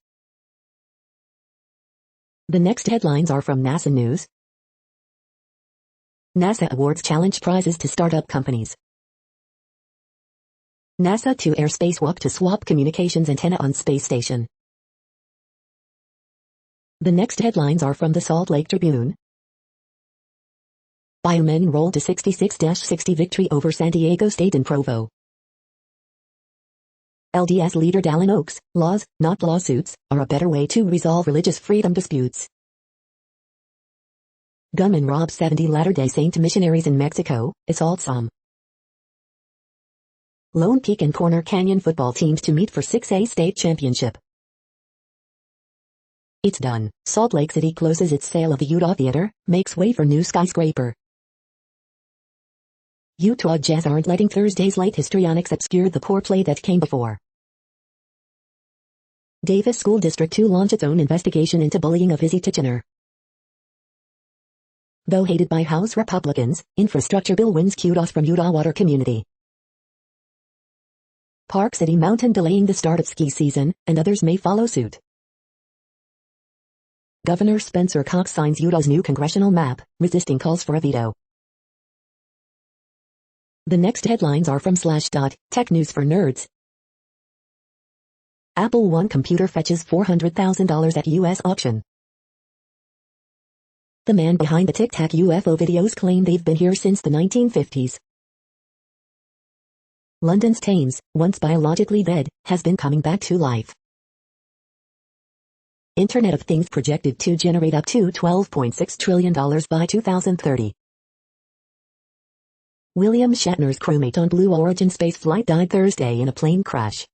Speaker 1: The next headlines are from NASA News. NASA awards challenge prizes to startup companies. NASA to air spacewalk to swap communications antenna on space station. The next headlines are from the Salt Lake Tribune. Biomen rolled to 66-60 victory over San Diego State in Provo. LDS leader Dallin Oaks, laws, not lawsuits, are a better way to resolve religious freedom disputes. Gunman robs 70 Latter-day Saint missionaries in Mexico, assaults some. Lone Peak and Corner Canyon football teams to meet for 6A state championship. It's done. Salt Lake City closes its sale of the Utah Theater, makes way for new skyscraper. Utah Jazz aren't letting Thursday's late histrionics obscure the poor play that came before. Davis School District to launch its own investigation into bullying of Izzy Tichenor. Though hated by House Republicans, infrastructure bill wins kudos from Utah water community. Park City Mountain delaying the start of ski season, and others may follow suit. Governor Spencer Cox signs Utah's new congressional map, resisting calls for a veto. The next headlines are from Slashdot, Tech News for Nerds. Apple One computer fetches $400,000 at U.S. auction. The man behind the Tic Tac UFO videos claim they've been here since the 1950s. London's Thames, once biologically dead, has been coming back to life. Internet of Things projected to generate up to $12.6 trillion by 2030. William Shatner's crewmate on Blue Origin spaceflight died Thursday in a plane crash.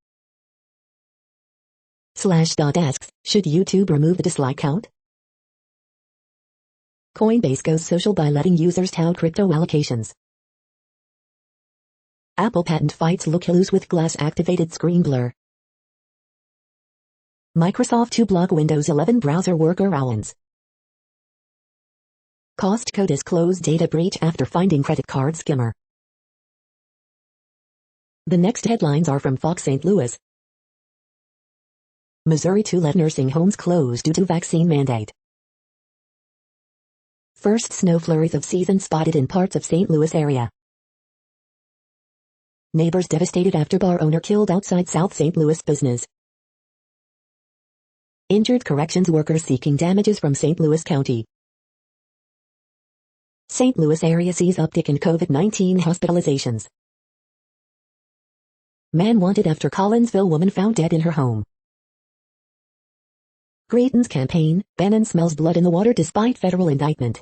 Speaker 1: Slashdot asks, should YouTube remove the dislike count? Coinbase goes social by letting users tout crypto allocations. Apple patent fights look-alloos with glass-activated screen blur. Microsoft to block Windows 11 browser workarounds. Costco disclosed data breach after finding credit card skimmer. The next headlines are from Fox St. Louis. Missouri to let nursing homes close due to vaccine mandate. First snow flurries of season spotted in parts of St. Louis area. Neighbors devastated after bar owner killed outside South St. Louis business. Injured corrections workers seeking damages from St. Louis County. St. Louis area sees uptick in COVID-19 hospitalizations. Man wanted after Collinsville woman found dead in her home. Creighton's campaign, Bannon smells blood in the water despite federal indictment.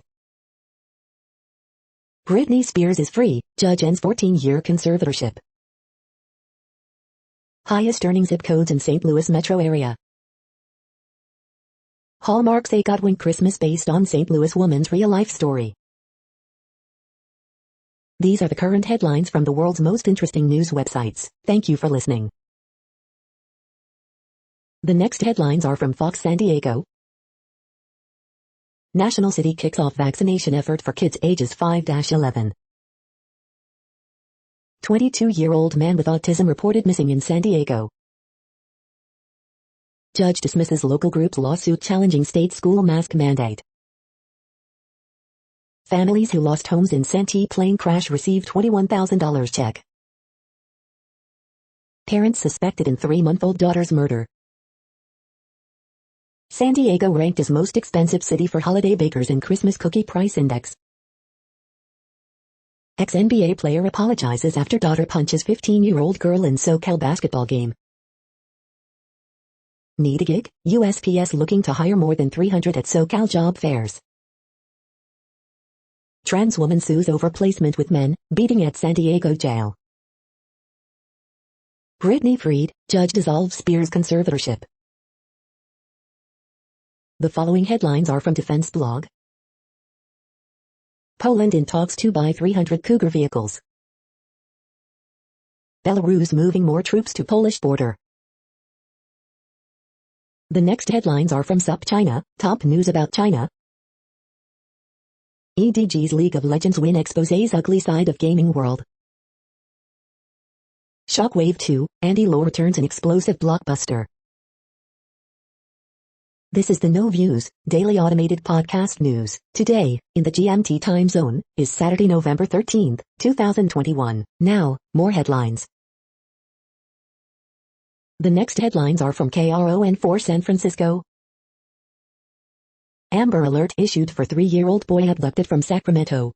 Speaker 1: Britney Spears is free, judge ends 14-year conservatorship. Highest earning zip codes in St. Louis metro area. Hallmark say Godwink Christmas based on St. Louis woman's real-life story. These are the current headlines from the world's most interesting news websites. Thank you for listening. The next headlines are from Fox San Diego. National City kicks off vaccination effort for kids ages 5-11. 22-year-old man with autism reported missing in San Diego. Judge dismisses local group's lawsuit challenging state school mask mandate. Families who lost homes in Santee plane crash receive $21,000 check. Parents suspected in 3-month-old daughter's murder. San Diego ranked as most expensive city for holiday bakers in Christmas cookie price index. Ex-NBA player apologizes after daughter punches 15-year-old girl in SoCal basketball game. Need a gig? USPS looking to hire more than 300 at SoCal job fairs. Trans woman sues over placement with men, beating at San Diego jail. Britney freed, judge dissolves Spears' conservatorship. The following headlines are from Defense Blog. Poland in talks to buy 300 Cougar vehicles. Belarus moving more troops to Polish border. The next headlines are from SupChina, top news about China. EDG's League of Legends win exposes ugly side of gaming world. Shockwave 2, Andy Lau returns an explosive blockbuster. This is the No Views, daily automated podcast news. Today, in the GMT time zone, is Saturday, November 13th, 2021. Now, more headlines. The next headlines are from KRON4 San Francisco. Amber Alert issued for 3-year-old boy abducted from Sacramento.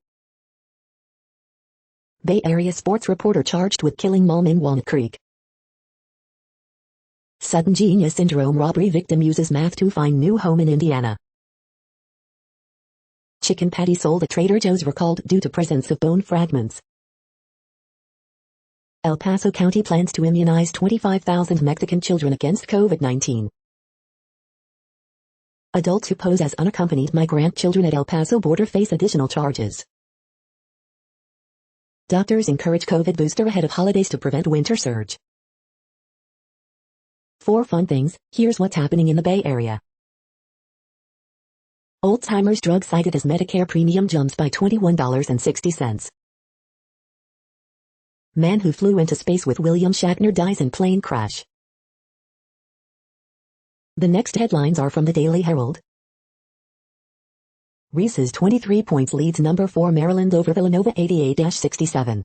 Speaker 1: Bay Area sports reporter charged with killing mom in Walnut Creek. Sudden genius syndrome robbery victim uses math to find new home in Indiana. Chicken patty sold at Trader Joe's recalled due to presence of bone fragments. El Paso County plans to immunize 25,000 Mexican children against COVID-19. Adults who pose as unaccompanied migrant children at El Paso border face additional charges. Doctors encourage COVID booster ahead of holidays to prevent winter surge. For fun things, here's what's happening in the Bay Area. Old-timers drug cited as Medicare premium jumps by $21.60. Man who flew into space with William Shatner dies in plane crash. The next headlines are from the Daily Herald. Reese's 23 points leads number 4 Maryland over Villanova 88-67.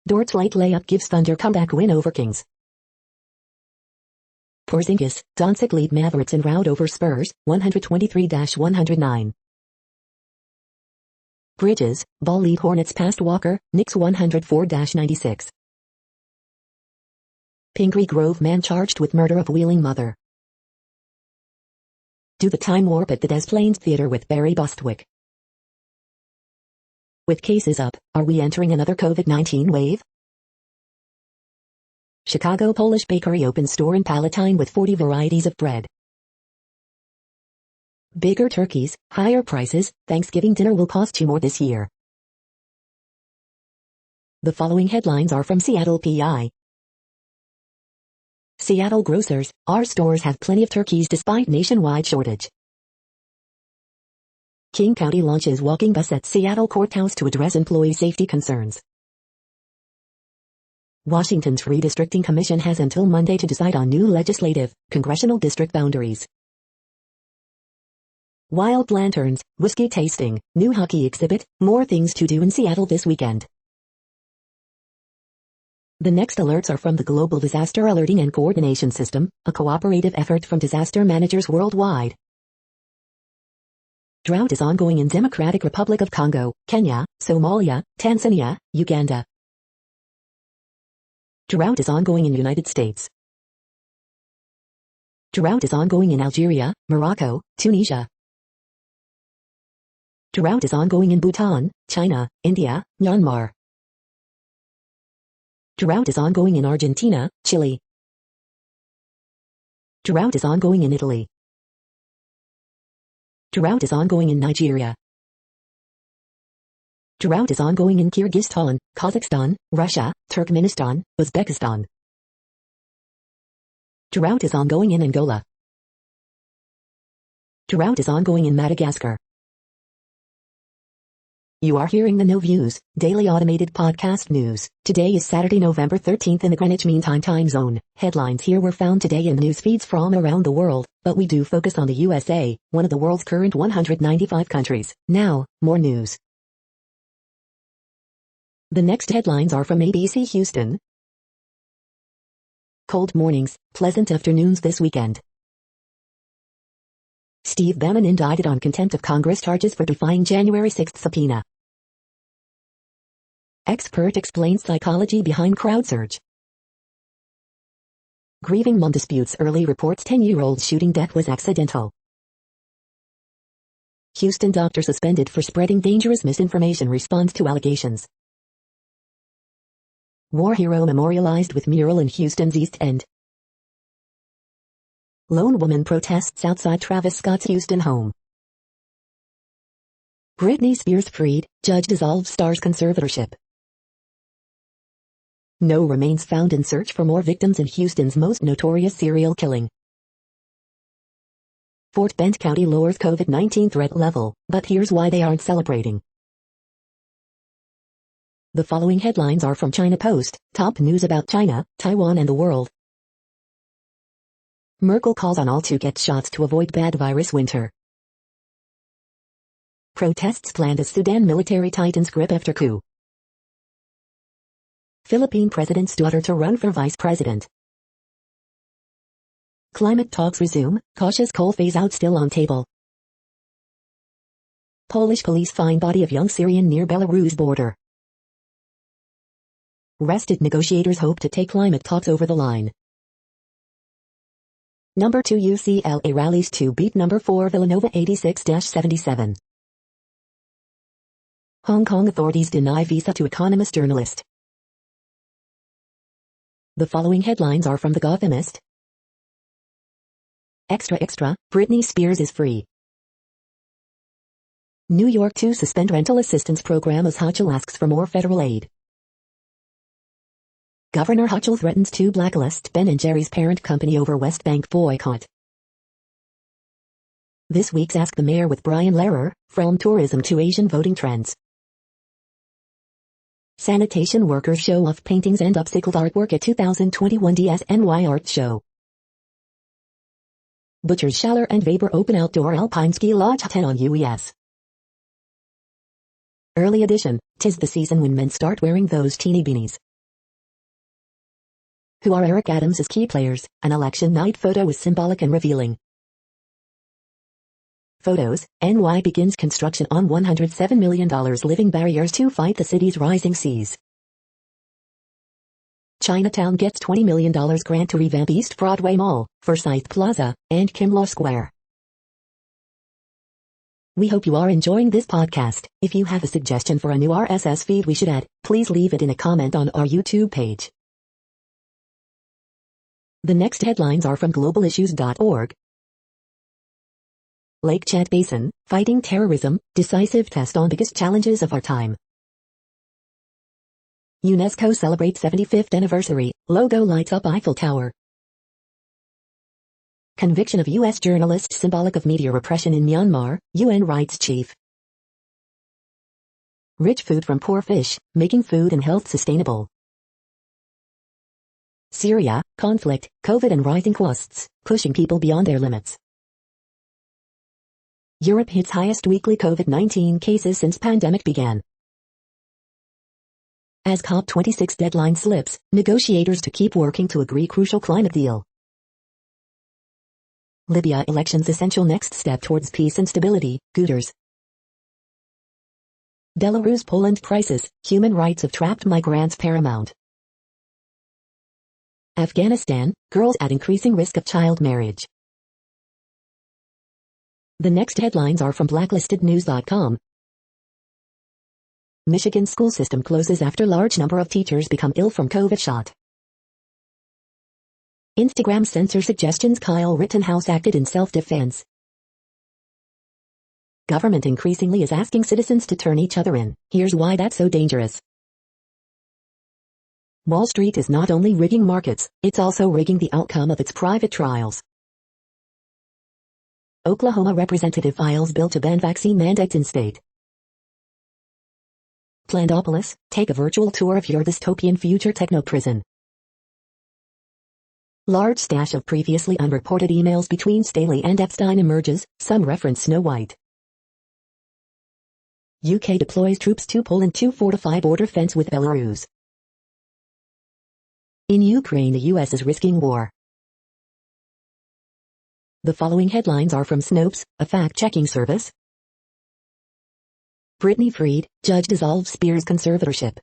Speaker 1: Dort's late layup gives Thunder comeback win over Kings. Porzingis, Doncic lead Mavericks in rout over Spurs, 123-109. Bridges, Ball lead Hornets past Walker, Knicks 104-96. Pingree Grove man charged with murder of Wheeling mother. Do the time warp at the Des Plaines Theater with Barry Bostwick. With cases up, are we entering another COVID-19 wave? Chicago Polish bakery opens store in Palatine with 40 varieties of bread. Bigger turkeys, higher prices, Thanksgiving dinner will cost you more this year. The following headlines are from Seattle PI. Seattle grocers, our stores have plenty of turkeys despite nationwide shortage. King County launches walking bus at Seattle courthouse to address employee safety concerns. Washington's Redistricting Commission has until Monday to decide on new legislative, congressional district boundaries. Wild lanterns, whiskey tasting, new hockey exhibit, more things to do in Seattle this weekend. The next alerts are from the Global Disaster Alerting and Coordination System, a cooperative effort from disaster managers worldwide. Drought is ongoing in Democratic Republic of Congo, Kenya, Somalia, Tanzania, Uganda. Drought is ongoing in United States. Drought is ongoing in Algeria, Morocco, Tunisia. Drought is ongoing in Bhutan, China, India, Myanmar. Drought is ongoing in Argentina, Chile. Drought is ongoing in Italy. Drought is ongoing in Nigeria. Drought is ongoing in Kyrgyzstan, Kazakhstan, Russia, Turkmenistan, Uzbekistan. Drought is ongoing in Angola. Drought is ongoing in Madagascar. You are hearing the No Views, daily automated podcast news. Today is Saturday, November 13th in the Greenwich Mean Time zone. Headlines here were found today in news feeds from around the world, but we do focus on the USA, one of the world's current 195 countries. Now, more news. The next headlines are from ABC Houston. Cold mornings, pleasant afternoons this weekend. Steve Bannon indicted on contempt of Congress charges for defying January 6 subpoena. Expert explains psychology behind crowd surge. Grieving mom disputes early reports 10-year-old shooting death was accidental. Houston doctor suspended for spreading dangerous misinformation responds to allegations. War hero memorialized with mural in Houston's East End. Lone woman protests outside Travis Scott's Houston home. Britney Spears freed, judge dissolves star's conservatorship. No remains found in search for more victims in Houston's most notorious serial killing. Fort Bend County lowers COVID-19 threat level, but here's why they aren't celebrating. The following headlines are from China Post, top news about China, Taiwan and the world. Merkel calls on all to get shots to avoid bad virus winter. Protests planned as Sudan military tightens grip after coup. Philippine president's daughter to run for vice president. Climate talks resume, cautious coal phase out still on table. Polish police find body of young Syrian near Belarus border. Rested negotiators hope to take climate talks over the line. Number 2 UCLA rallies to beat number 4 Villanova 86-77. Hong Kong authorities deny visa to Economist journalist. The following headlines are from The Gothamist. Extra extra, Britney Spears is free. New York to suspend rental assistance program as Hochul asks for more federal aid. Governor Hochul threatens to blacklist Ben & Jerry's parent company over West Bank boycott. This week's Ask the Mayor with Brian Lehrer, from tourism to Asian voting trends. Sanitation workers show off paintings and upcycled artwork at 2021 DSNY Art Show. Butchers Schaller and Weber open outdoor alpine ski lodge 10 on UES. Early edition, 'tis the season when men start wearing those teeny beanies. Who are Eric Adams' key players? An election night photo is symbolic and revealing. Photos, NY begins construction on $107 million living barriers to fight the city's rising seas. Chinatown gets $20 million grant to revamp East Broadway Mall, Forsyth Plaza, and Kimlaw Square. We hope you are enjoying this podcast. If you have a suggestion for a new RSS feed we should add, please leave it in a comment on our YouTube page. The next headlines are from globalissues.org. Lake Chad Basin, fighting terrorism, decisive test on biggest challenges of our time. UNESCO celebrates 75th anniversary, logo lights up Eiffel Tower. Conviction of U.S. journalist symbolic of media repression in Myanmar, UN rights chief. Rich food from poor fish, making food and health sustainable. Syria, conflict, COVID and rising costs, pushing people beyond their limits. Europe hits highest weekly COVID-19 cases since pandemic began. As COP26 deadline slips, negotiators to keep working to agree crucial climate deal. Libya elections essential next step towards peace and stability, Guterres. Belarus Poland crisis, human rights of trapped migrants paramount. Afghanistan, girls at increasing risk of child marriage. The next headlines are from blacklistednews.com. Michigan school system closes after large number of teachers become ill from COVID shot. Instagram censor suggestions Kyle Rittenhouse acted in self-defense. Government increasingly is asking citizens to turn each other in. Here's why that's so dangerous. Wall Street is not only rigging markets, it's also rigging the outcome of its private trials. Oklahoma representative files bill to ban vaccine mandates in state. Plandopolis, take a virtual tour of your dystopian future techno-prison. Large stash of previously unreported emails between Staley and Epstein emerges, some reference Snow White. UK deploys troops to Poland to fortify border fence with Belarus. In Ukraine the US is risking war. The following headlines are from Snopes, a fact-checking service. Britney freed, judge dissolves Spears' conservatorship.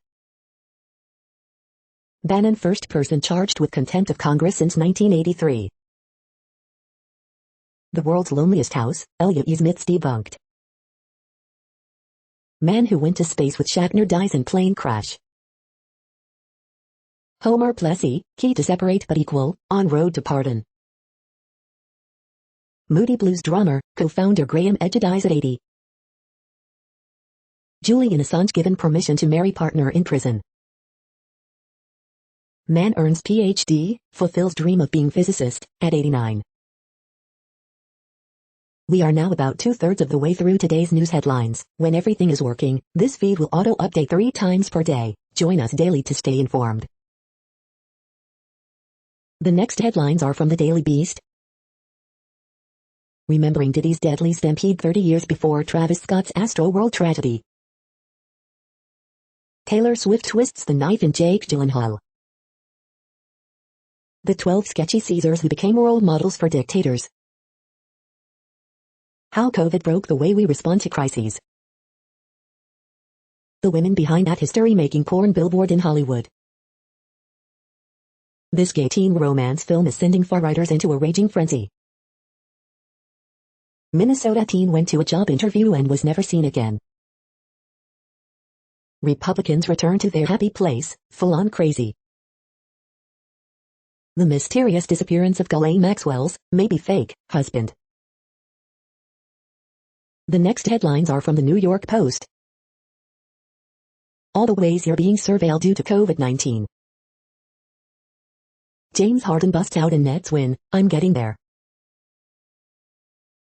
Speaker 1: Bannon first person charged with contempt of Congress since 1983. The world's loneliest house, Elliot myths debunked. Man who went to space with Shatner dies in plane crash. Homer Plessy, key to separate but equal, on road to pardon. Moody Blues drummer, co-founder Graham Edge dies at 80. Julian Assange given permission to marry partner in prison. Man earns PhD, fulfills dream of being physicist, at 89. We are now about 2/3 of the way through today's news headlines. When everything is working, this feed will auto-update 3 times per day. Join us daily to stay informed. The next headlines are from the Daily Beast. Remembering Diddy's deadly stampede 30 years before Travis Scott's Astroworld tragedy. Taylor Swift twists the knife in Jake Gyllenhaal. The 12 sketchy Caesars who became role models for dictators. How COVID broke the way we respond to crises. The women behind that history-making porn billboard in Hollywood. This gay teen romance film is sending far-righters into a raging frenzy. Minnesota teen went to a job interview and was never seen again. Republicans return to their happy place, full-on crazy. The mysterious disappearance of Ghislaine Maxwell's, maybe fake, husband. The next headlines are from the New York Post. All the ways you're being surveilled due to COVID-19. James Harden busts out in Nets win, I'm getting there.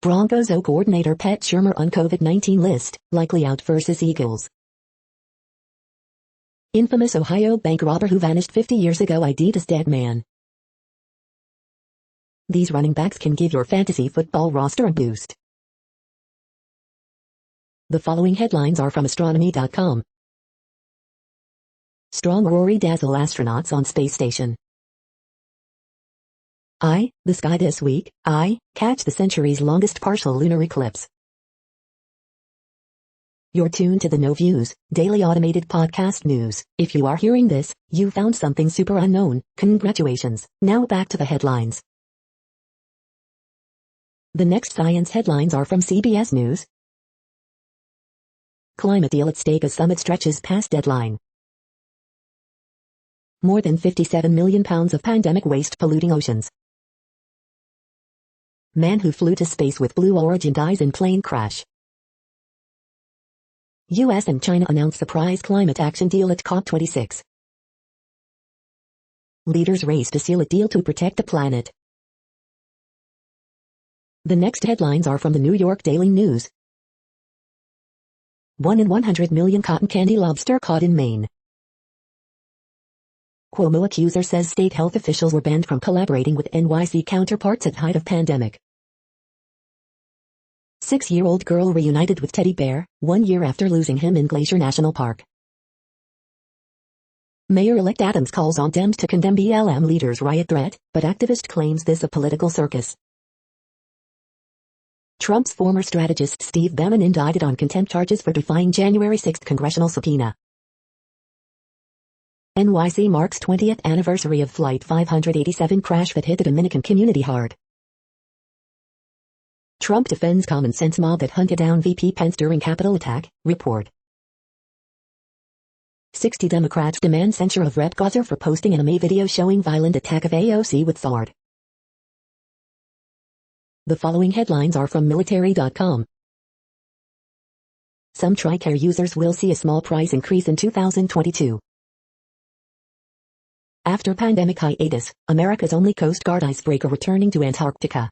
Speaker 1: Broncos O coordinator Pat Shurmur on COVID-19 list, likely out versus Eagles. Infamous Ohio bank robber who vanished 50 years ago ID'd as dead man. These running backs can give your fantasy football roster a boost. The following headlines are from astronomy.com. Strong Rory dazzle astronauts on space station. The sky this week, catch the century's longest partial lunar eclipse. You're tuned to the No Views, daily automated podcast news. If you are hearing this, you found something super unknown. Congratulations. Now back to the headlines. The next science headlines are from CBS News. Climate deal at stake as summit stretches past deadline. More than 57 million pounds of pandemic waste polluting oceans. Man who flew to space with Blue Origin dies in plane crash. US and China announce surprise climate action deal at COP26. Leaders race to seal a deal to protect the planet. The next headlines are from the New York Daily News. 1 in 100 million cotton candy lobster caught in Maine. Cuomo accuser says state health officials were banned from collaborating with NYC counterparts at height of pandemic. 6-year-old girl reunited with teddy bear, 1 year after losing him in Glacier National Park. Mayor-elect Adams calls on Dems to condemn BLM leaders' riot threat, but activist claims this a political circus. Trump's former strategist Steve Bannon indicted on contempt charges for defying January 6 congressional subpoena. NYC marks 20th anniversary of Flight 587 crash that hit the Dominican community hard. Trump defends common sense mob that hunted down VP Pence during Capitol attack, report. 60 Democrats demand censure of Rep. Gosar for posting anime video showing violent attack of AOC with sword. The following headlines are from military.com. Some TRICARE users will see a small price increase in 2022. After pandemic hiatus, America's only Coast Guard icebreaker returning to Antarctica.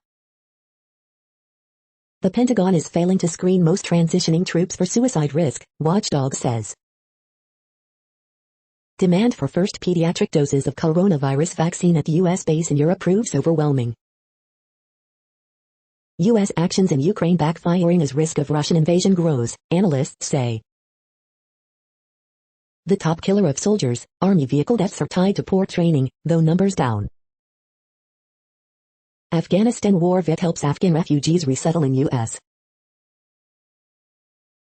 Speaker 1: The Pentagon is failing to screen most transitioning troops for suicide risk, Watchdog says. Demand for first pediatric doses of coronavirus vaccine at U.S. base in Europe proves overwhelming. U.S. actions in Ukraine backfiring as risk of Russian invasion grows, analysts say. The top killer of soldiers, Army vehicle deaths are tied to poor training, though numbers down. Afghanistan war vet helps Afghan refugees resettle in U.S.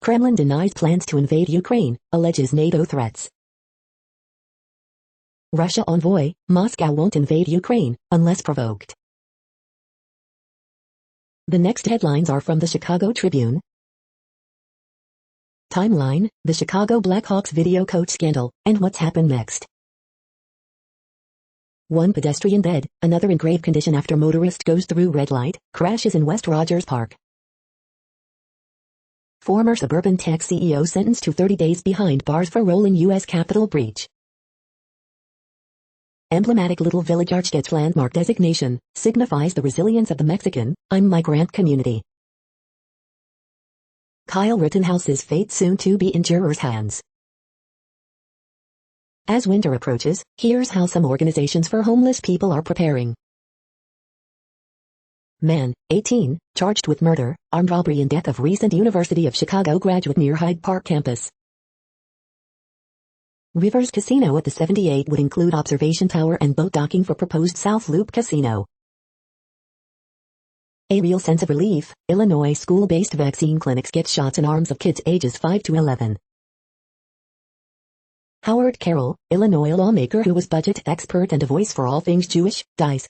Speaker 1: Kremlin denies plans to invade Ukraine, alleges NATO threats. Russia envoy, Moscow won't invade Ukraine, unless provoked. The next headlines are from the Chicago Tribune. Timeline, the Chicago Blackhawks video coach scandal, and what's happened next. One pedestrian dead, another in grave condition after motorist goes through red light, crashes in West Rogers Park. Former Suburban Tech CEO sentenced to 30 days behind bars for rolling U.S. Capitol breach. Emblematic Little Village Arch gets landmark designation, signifies the resilience of the Mexican, migrant community. Kyle Rittenhouse's fate soon to be in jurors' hands. As winter approaches, here's how some organizations for homeless people are preparing. Man, 18, charged with murder, armed robbery and death of recent University of Chicago graduate near Hyde Park campus. Rivers Casino at the 78 would include observation tower and boat docking for proposed South Loop Casino. A real sense of relief, Illinois school-based vaccine clinics get shots in arms of kids ages 5 to 11. Howard Carroll, Illinois lawmaker who was budget expert and a voice for all things Jewish, dies.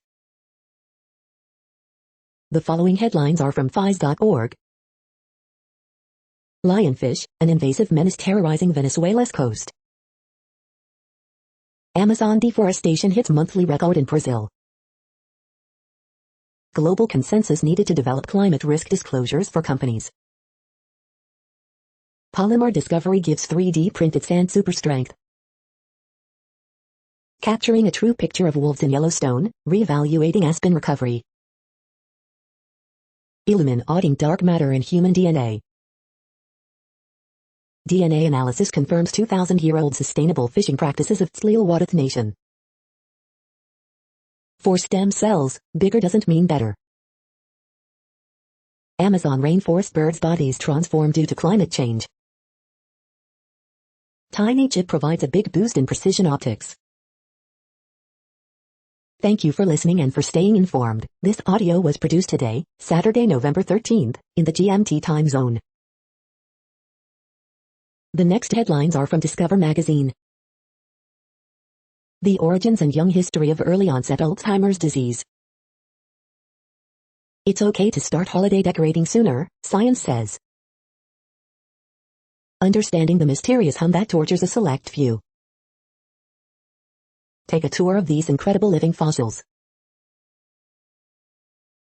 Speaker 1: The following headlines are from FIS.org. Lionfish, an invasive menace terrorizing Venezuela's coast. Amazon deforestation hits monthly record in Brazil. Global consensus needed to develop climate risk disclosures for companies. Polymer discovery gives 3D printed sand super strength. Capturing a true picture of wolves in Yellowstone, reevaluating aspen recovery. Illuminating dark matter in human DNA. DNA analysis confirms 2,000-year-old sustainable fishing practices of Tsleil-Waututh Nation. For stem cells, bigger doesn't mean better. Amazon rainforest birds' bodies transform due to climate change. Tiny chip provides a big boost in precision optics. Thank you for listening and for staying informed. This audio was produced today, Saturday, November 13th, in the GMT time zone. The next headlines are from Discover magazine. The origins and young history of early onset Alzheimer's disease. It's okay to start holiday decorating sooner, science says. Understanding the mysterious hum that tortures a select few. Take a tour of these incredible living fossils.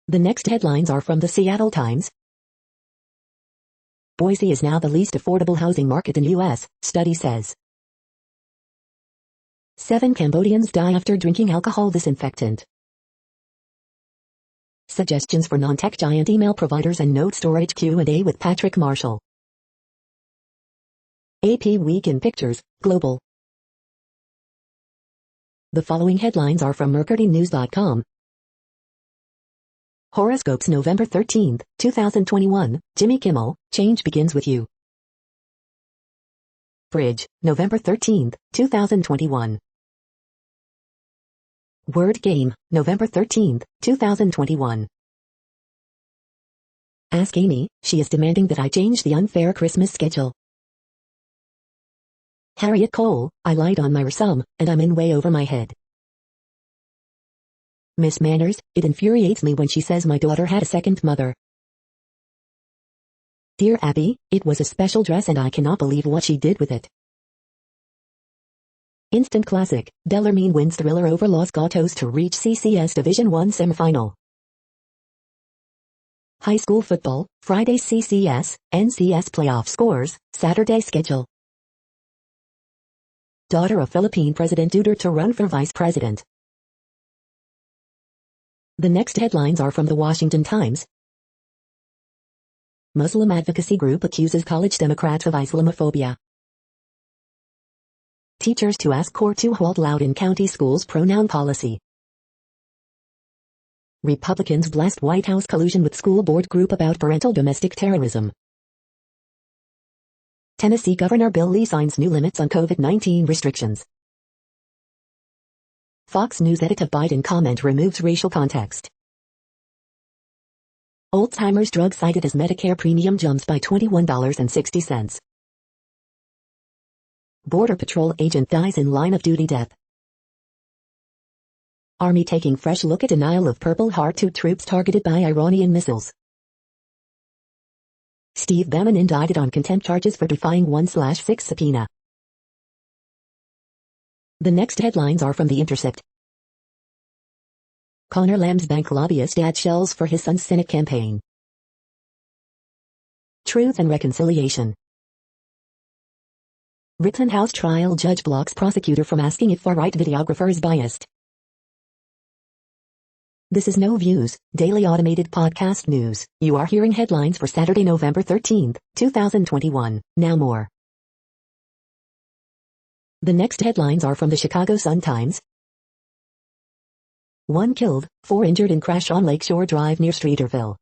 Speaker 1: The next headlines are from the Seattle Times. Boise is now the least affordable housing market in U.S., study says. 7 Cambodians die after drinking alcohol disinfectant. Suggestions for non-tech giant email providers and note storage Q&A with Patrick Marshall. AP Week in Pictures, Global. The following headlines are from MercuryNews.com. Horoscopes November 13, 2021, Jimmy Kimmel, Change Begins With You. Bridge, November 13, 2021. Word Game, November 13, 2021. Ask Amy, she is demanding that I change the unfair Christmas schedule. Harriet Cole, I lied on my resume, and I'm in way over my head. Miss Manners, it infuriates me when she says my daughter had a second mother. Dear Abby, it was a special dress and I cannot believe what she did with it. Instant classic, Bellarmine wins thriller over Los Gatos to reach CCS Division I semifinal. High school football, Friday CCS, NCS playoff scores, Saturday schedule. Daughter of Philippine President Duterte to run for vice president. The next headlines are from the Washington Times. Muslim advocacy group accuses college Democrats of Islamophobia. Teachers to ask court to halt Loudoun County Schools pronoun policy. Republicans blast White House collusion with school board group about parental domestic terrorism. Tennessee Governor Bill Lee signs new limits on COVID-19 restrictions. Fox News editor Biden comment removes racial context. Alzheimer's drug cited as Medicare premium jumps by $21.60. Border Patrol agent dies in line of duty death. Army taking fresh look at denial of Purple Heart to troops targeted by Iranian missiles. Steve Bannon indicted on contempt charges for defying 1/6 subpoena. The next headlines are from The Intercept. Connor Lamb's bank lobbyist adds shells for his son's Senate campaign. Truth and Reconciliation. Rittenhouse trial judge blocks prosecutor from asking if far-right videographer is biased. This is No Views, daily automated podcast news. You are hearing headlines for Saturday, November 13, 2021. Now more. The next headlines are from the Chicago Sun-Times. 1 killed, 4 injured in crash on Lakeshore Drive near Streeterville.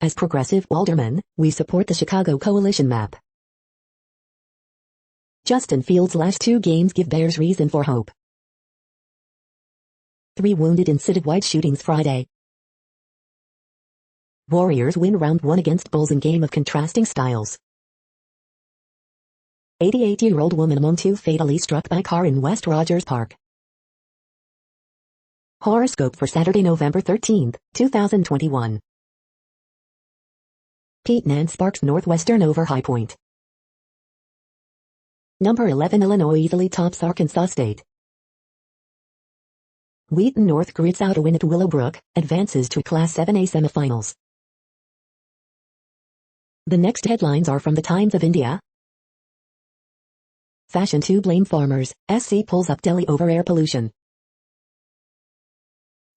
Speaker 1: As progressive aldermen, we support the Chicago Coalition map. Justin Fields' last 2 games give Bears reason for hope. 3 wounded in citywide shootings Friday. Warriors win round 1 against Bulls in game of contrasting styles. 88-year-old woman among two fatally struck by car in West Rogers Park. Horoscope for Saturday, November 13, 2021. Pete Nan sparks Northwestern over High Point. Number 11 Illinois easily tops Arkansas State. Wheaton North grits out a win at Willowbrook, advances to Class 7A semifinals. The next headlines are from the Times of India. Fashion to blame farmers, SC pulls up Delhi over air pollution.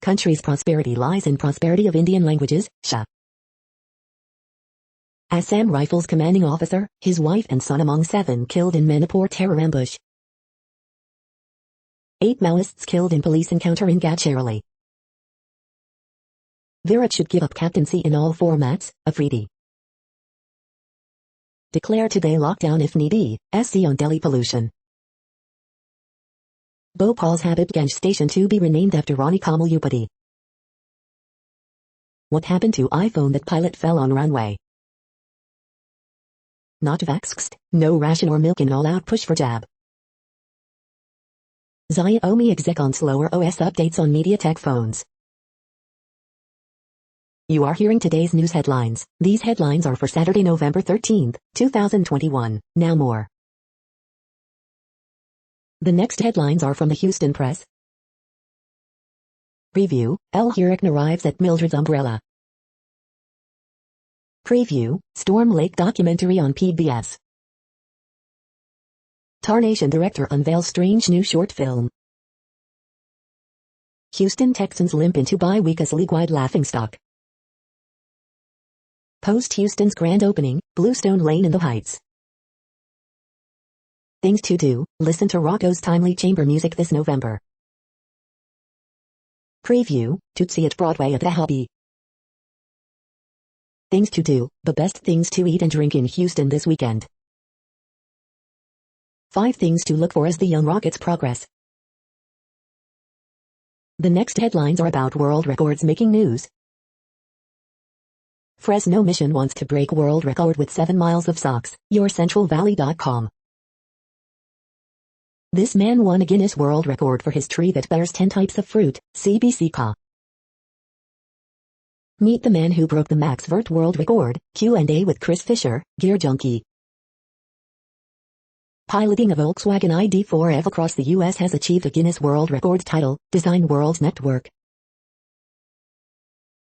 Speaker 1: Country's prosperity lies in prosperity of Indian languages, Shah. Assam Rifles commanding officer, his wife and son among 7 killed in Manipur terror ambush. 8 Maoists killed in police encounter in Gadchirali. Virat should give up captaincy in all formats, Afridi. Declare today lockdown if need be, SC on Delhi pollution. Bhopal's Habibganj station to be renamed after Rani Kamal Upati. What happened to iPhone that pilot fell on runway? Not vaxxed, no ration or milk in all-out push for jab. Xiaomi exec on slower OS updates on MediaTek phones. You are hearing today's news headlines. These headlines are for Saturday, November 13, 2021. Now more. The next headlines are from the Houston Press. Preview, El Hurricane arrives at Mildred's umbrella. Preview, Storm Lake documentary on PBS. Tarnation director unveils strange new short film. Houston Texans limp into bye week as league-wide laughingstock. Post Houston's grand opening, Bluestone Lane in the Heights. Things to do, listen to Rocco's timely chamber music this November. Preview, Tootsie at Broadway at the Hobby. Things to do, the best things to eat and drink in Houston this weekend. 5 things to look for as the Young Rockets progress. The next headlines are about world records making news. Fresno Mission wants to break world record with 7 miles of socks, yourcentralvalley.com. This man won a Guinness World Record for his tree that bears 10 types of fruit, CBC. Meet the man who broke the Max Vert World Record, Q&A with Chris Fisher, Gear Junkie. Piloting a Volkswagen ID4 EV across the U.S. has achieved a Guinness World Record title, Design World Network.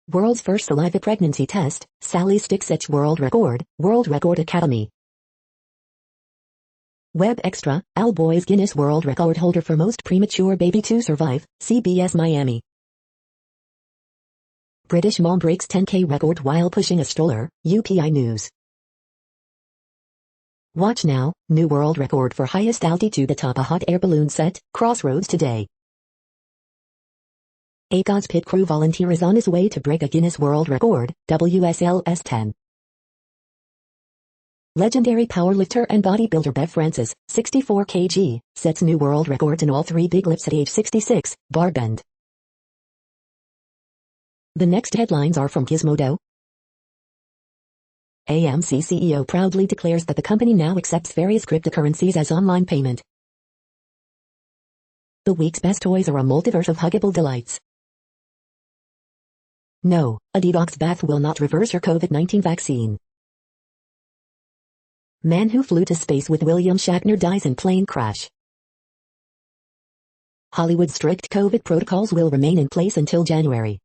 Speaker 1: World's first saliva pregnancy test, Sally Stick sets World Record, World Record Academy. Web Extra, Al Boy's Guinness World Record holder for most premature baby to survive, CBS Miami. British mom breaks 10K record while pushing a stroller, UPI News. Watch now, new world record for highest altitude atop a hot air balloon set, Crossroads today. ACOS pit crew volunteer is on his way to break a Guinness World Record, WSLS 10. Legendary powerlifter and bodybuilder Bev Francis, 64 kg, sets new world records in all 3 big lifts at age 66, bar bend. The next headlines are from Gizmodo. AMC CEO proudly declares that the company now accepts various cryptocurrencies as online payment. The week's best toys are a multiverse of huggable delights. No, a detox bath will not reverse your COVID-19 vaccine. Man who flew to space with William Shatner dies in plane crash. Hollywood's strict COVID protocols will remain in place until January.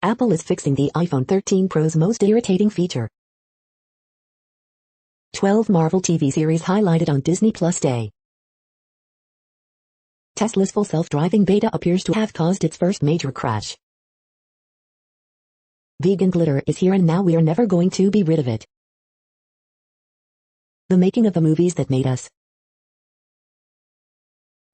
Speaker 1: Apple is fixing the iPhone 13 Pro's most irritating feature. 12 Marvel TV series highlighted on Disney Plus Day. Tesla's full self-driving beta appears to have caused its first major crash. Vegan glitter is here and now, we are never going to be rid of it. The making of the movies that made us.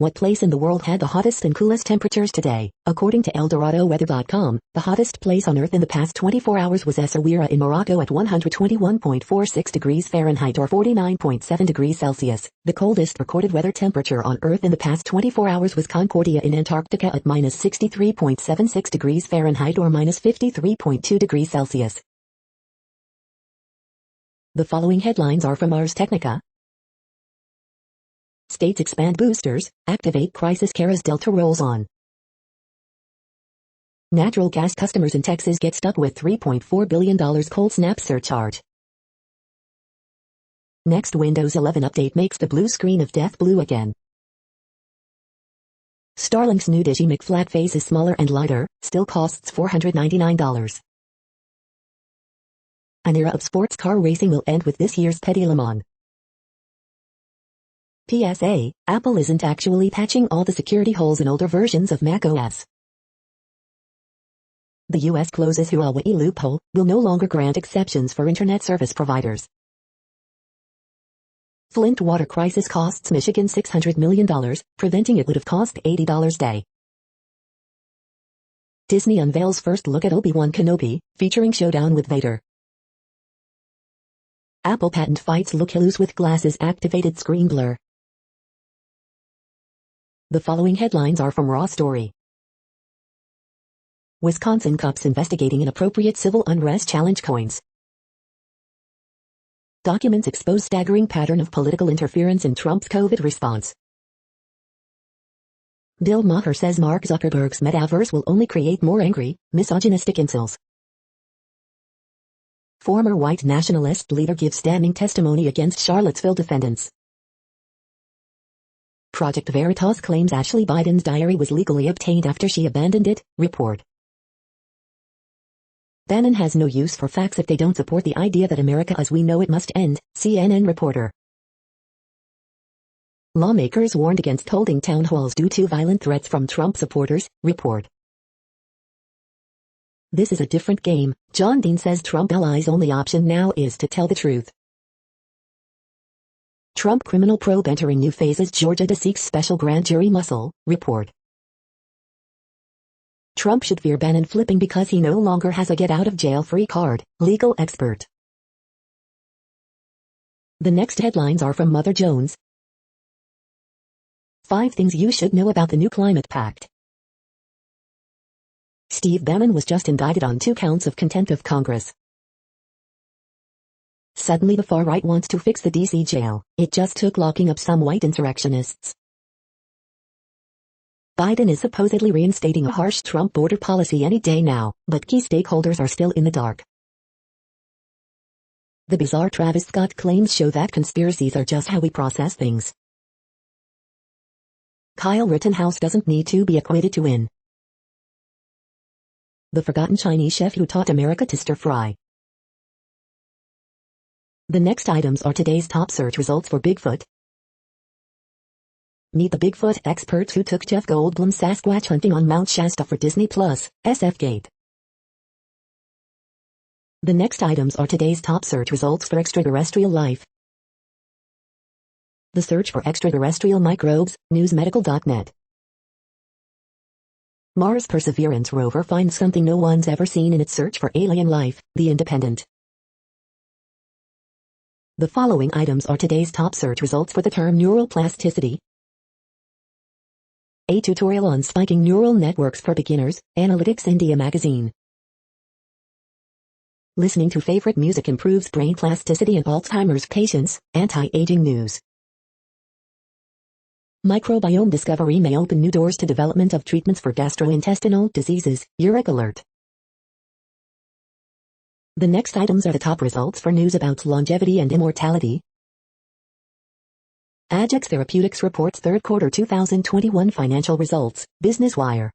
Speaker 1: What place in the world had the hottest and coolest temperatures today? According to ElDoradoWeather.com, the hottest place on Earth in the past 24 hours was Essaouira in Morocco at 121.46 degrees Fahrenheit or 49.7 degrees Celsius. The coldest recorded weather temperature on Earth in the past 24 hours was Concordia in Antarctica at minus 63.76 degrees Fahrenheit or minus 53.2 degrees Celsius. The following headlines are from Ars Technica. States expand boosters, activate crisis care as Delta rolls on. Natural gas customers in Texas get stuck with $3.4 billion cold snap surcharge. Next Windows 11 update makes the blue screen of death blue again. Starlink's new Digimik flat face is smaller and lighter, still costs $499. An era of sports car racing will end with this year's Petit Le Mans. PSA, Apple isn't actually patching all the security holes in older versions of macOS. The U.S. closes Huawei loophole, will no longer grant exceptions for internet service providers. Flint water crisis costs Michigan $600 million, preventing it would have cost $80 a day. Disney unveils first look at Obi-Wan Kenobi, featuring showdown with Vader. Apple patent fights look-alloos with glasses activated screen blur. The following headlines are from Raw Story. Wisconsin cops investigating inappropriate civil unrest challenge coins. Documents expose staggering pattern of political interference in Trump's COVID response. Bill Maher says Mark Zuckerberg's metaverse will only create more angry, misogynistic incels. Former white nationalist leader gives damning testimony against Charlottesville defendants. Project Veritas claims Ashley Biden's diary was legally obtained after she abandoned it, report. Bannon has no use for facts if they don't support the idea that America as we know it must end, CNN reporter. Lawmakers warned against holding town halls due to violent threats from Trump supporters, report. This is a different game, John Dean says Trump allies' only option now is to tell the truth. Trump criminal probe entering new phases, Georgia seeks special grand jury muscle, report. Trump should fear Bannon flipping because he no longer has a get-out-of-jail-free card, legal expert. The next headlines are from Mother Jones. 5 things you should know about the new climate pact. Steve Bannon was just indicted on 2 counts of contempt of Congress. Suddenly the far right wants to fix the D.C. jail. It just took locking up some white insurrectionists. Biden is supposedly reinstating a harsh Trump border policy any day now, but key stakeholders are still in the dark. The bizarre Travis Scott claims show that conspiracies are just how we process things. Kyle Rittenhouse doesn't need to be acquitted to win. The forgotten Chinese chef who taught America to stir fry. The next items are today's top search results for Bigfoot. Meet the Bigfoot experts who took Jeff Goldblum's Sasquatch hunting on Mount Shasta for Disney Plus, SFGate. The next items are today's top search results for extraterrestrial life. The search for extraterrestrial microbes, newsmedical.net. Mars Perseverance rover finds something no one's ever seen in its search for alien life, The Independent. The following items are today's top search results for the term neuroplasticity. A tutorial on spiking neural networks for beginners, Analytics India magazine. Listening to favorite music improves brain plasticity in Alzheimer's patients, anti-aging news. Microbiome discovery may open new doors to development of treatments for gastrointestinal diseases, Uric Alert. The next items are the top results for news about longevity and immortality. Ajax Therapeutics reports third quarter 2021 financial results, Business Wire.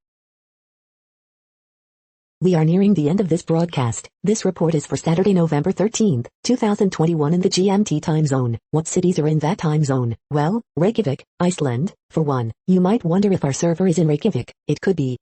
Speaker 1: We are nearing the end of this broadcast. This report is for Saturday, November 13, 2021 in the GMT time zone. What cities are in that time zone? Well, Reykjavik, Iceland, for one. You might wonder if our server is in Reykjavik. It could be.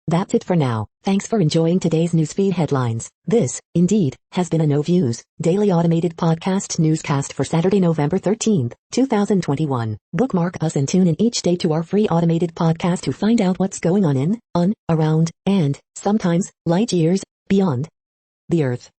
Speaker 1: That's it for now. Thanks for enjoying today's newsfeed headlines. This, indeed, has been a No Views, daily automated podcast newscast for Saturday, November 13, 2021. Bookmark us and tune in each day to our free automated podcast to find out what's going on, around, and, sometimes, light years, beyond the Earth.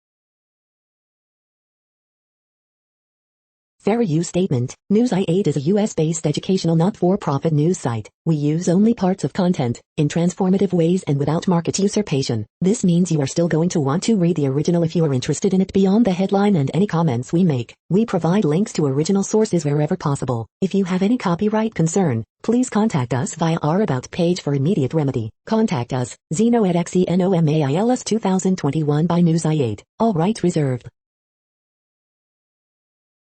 Speaker 1: Fair use statement. News i8 is a US-based educational not-for-profit news site. We use only parts of content, in transformative ways and without market usurpation. This means you are still going to want to read the original if you are interested in it beyond the headline and any comments we make. We provide links to original sources wherever possible. If you have any copyright concern, please contact us via our About page for immediate remedy. Contact us, Zeno at XENOMAILS 2021 by News i8. All rights reserved.